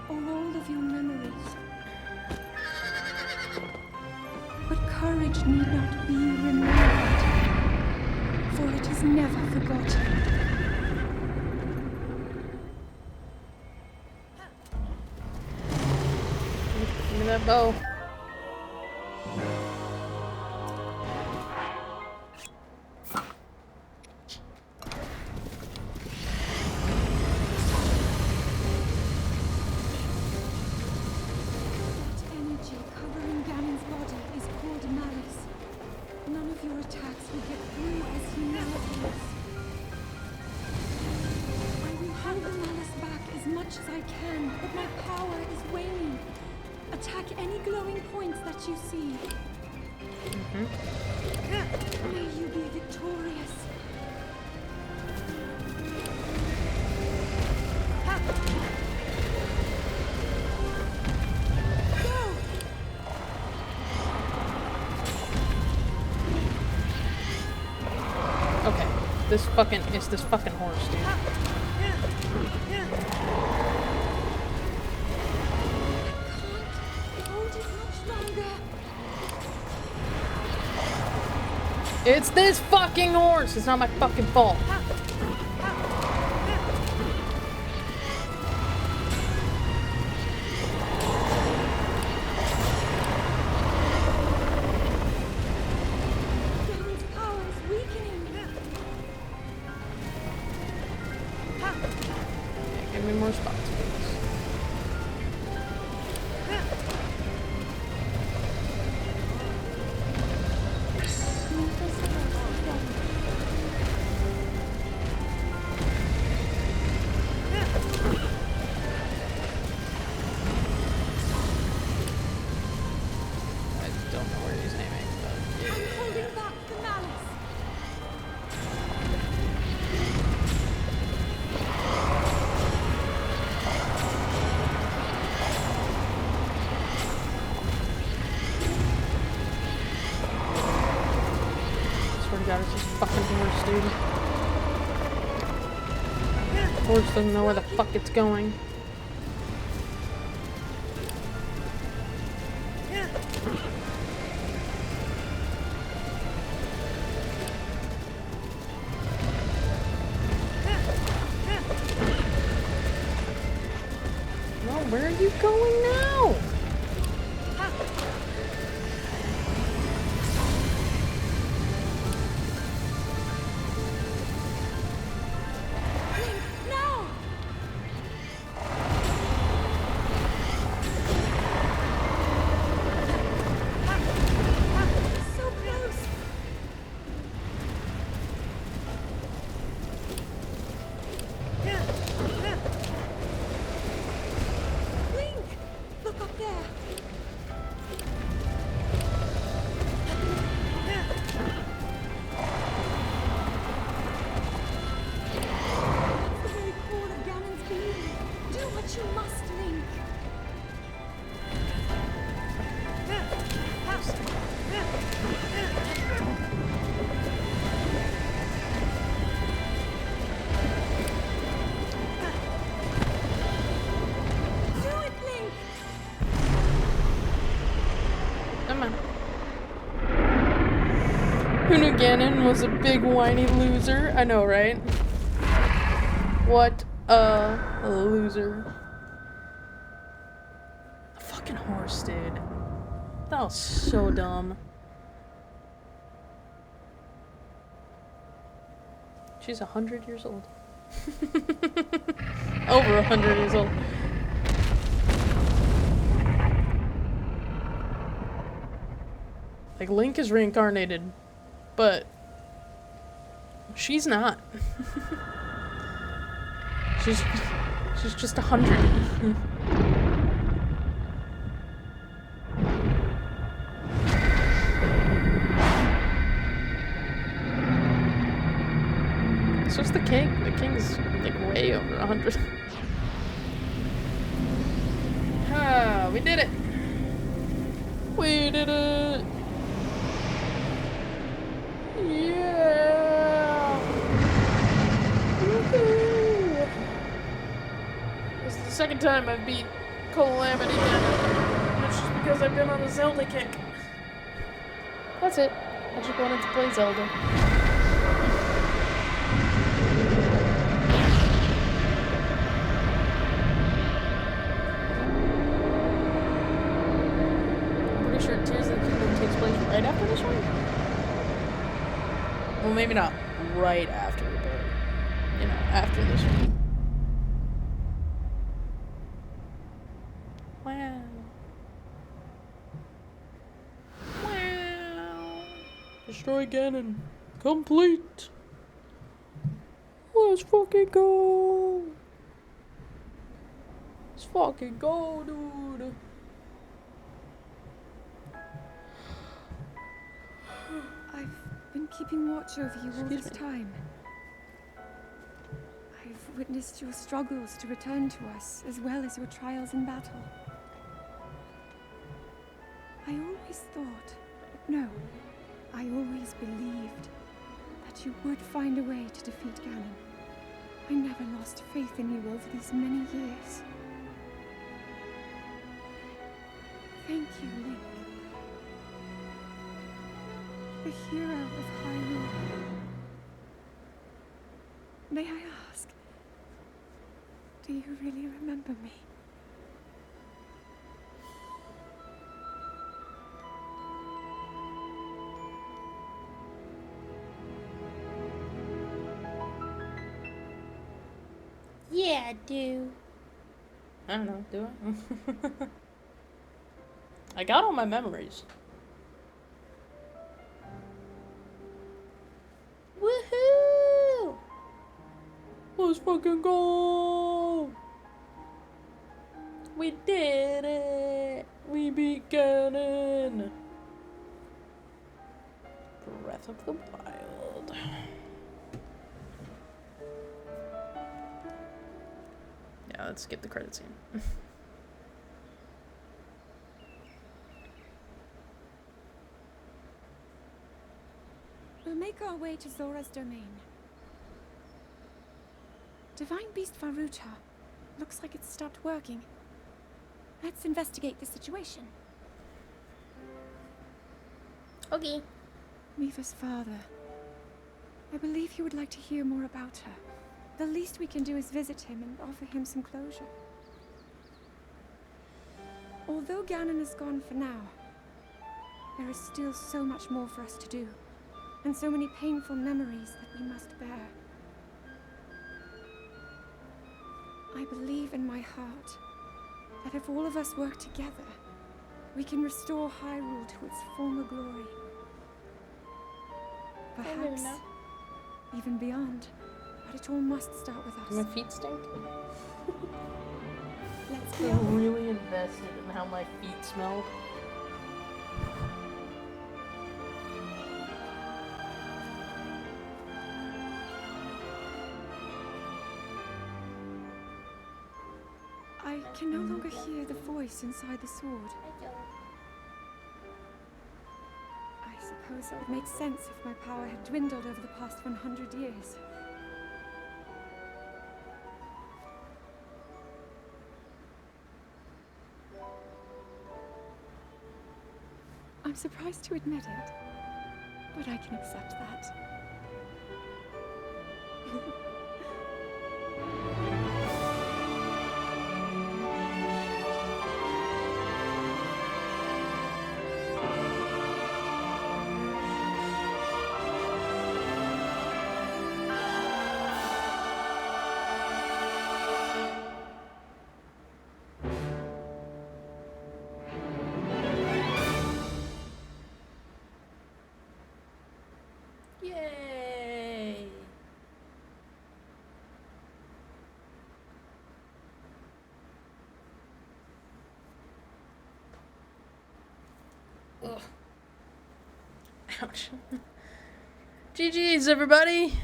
or all of your memories. But courage need not be remembered, for it is never forgotten. Give me that bow. As I can, but my power is waning. Attack any glowing points that you see. May you be victorious. Go! Okay. It's this fucking horse, dude. It's this fucking horse! It's not my fucking fault. Ganon's power is weakening. Give me more spots, please. god, it's just fucking horse, dude. The horse doesn't know where the fuck it's going. No, where are you going now? Who knew Ganon was a big whiny loser? I know, right? What a loser. The fucking horse, dude. That was so dumb. She's 100 years old. Over 100 years old. Like, Link is reincarnated, but she's not. she's just 100. So it's the king. The king's like way over 100. Ah, we did it. We did it. Yeah! Woohoo! This is the second time I've beat Calamity Ganon. It's just because I've been on a Zelda kick. That's it. I just wanted to play Zelda. I'm pretty sure Tears of the Kingdom takes place right after this one. Well, maybe not right after, but, you know, after this one. Wow. Wow. Destroy Ganon. Complete. Let's fucking go. Let's fucking go, dude. I've been keeping watch over you all this time. I've witnessed your struggles to return to us, as well as your trials in battle. I always thought, no, I always believed that you would find a way to defeat Ganon. I never lost faith in you over these many years. Thank you, Link. The hero of Hyrule. May I ask, do you really remember me? Yeah, I do. I don't know, do I? I got all my memories. Woohoo! Let's fucking go! We did it! We beat Ganon! Breath of the Wild. Yeah, let's skip the credit scene. We'll make make our way to Zora's domain. Divine Beast Varuta. Looks like it's stopped working. Let's investigate the situation. Okay. Miva's father. I believe he would like to hear more about her. The least we can do is visit him and offer him some closure. Although Ganon is gone for now, there is still so much more for us to do, and so many painful memories that we must bear. I believe in my heart that if all of us work together, we can restore Hyrule to its former glory. Perhaps even beyond, but it all must start with My us. feet stink. Let's be I'm really invested in how my feet smell. I can no longer hear the voice inside the sword. I suppose it would make sense if my power had dwindled over the past 100 years. I'm surprised to admit it, but I can accept that. Yay! Ugh. Ouch. GG's, everybody!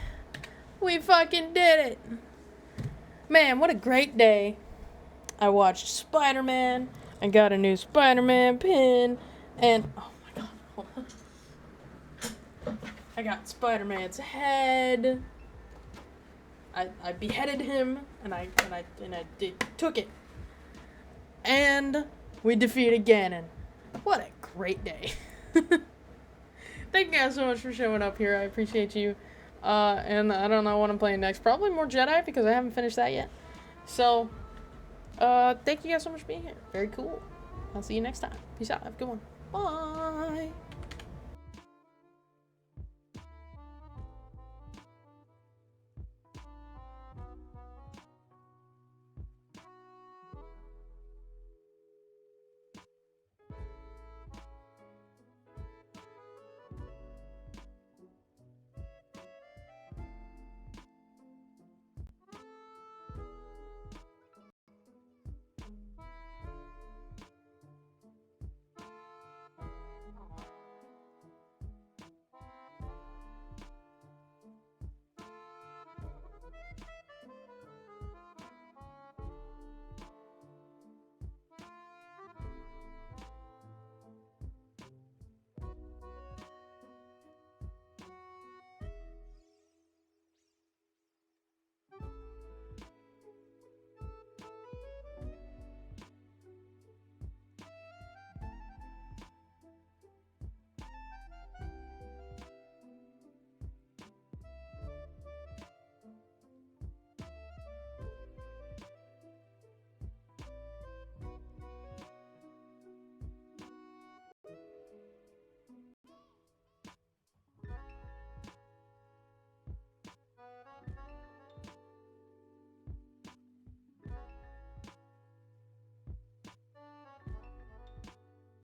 We fucking did it! Man, what a great day. I watched Spider-Man, I got a new Spider-Man pin, and oh my god, hold on. I got Spider-Man's head. I beheaded him, and I took it. And we defeated Ganon. What a great day. Thank you guys so much for showing up here. I appreciate you. And I don't know what I'm playing next. Probably more Jedi, because I haven't finished that yet. So, thank you guys so much for being here. Very cool. I'll see you next time. Peace out. Have a good one. Bye.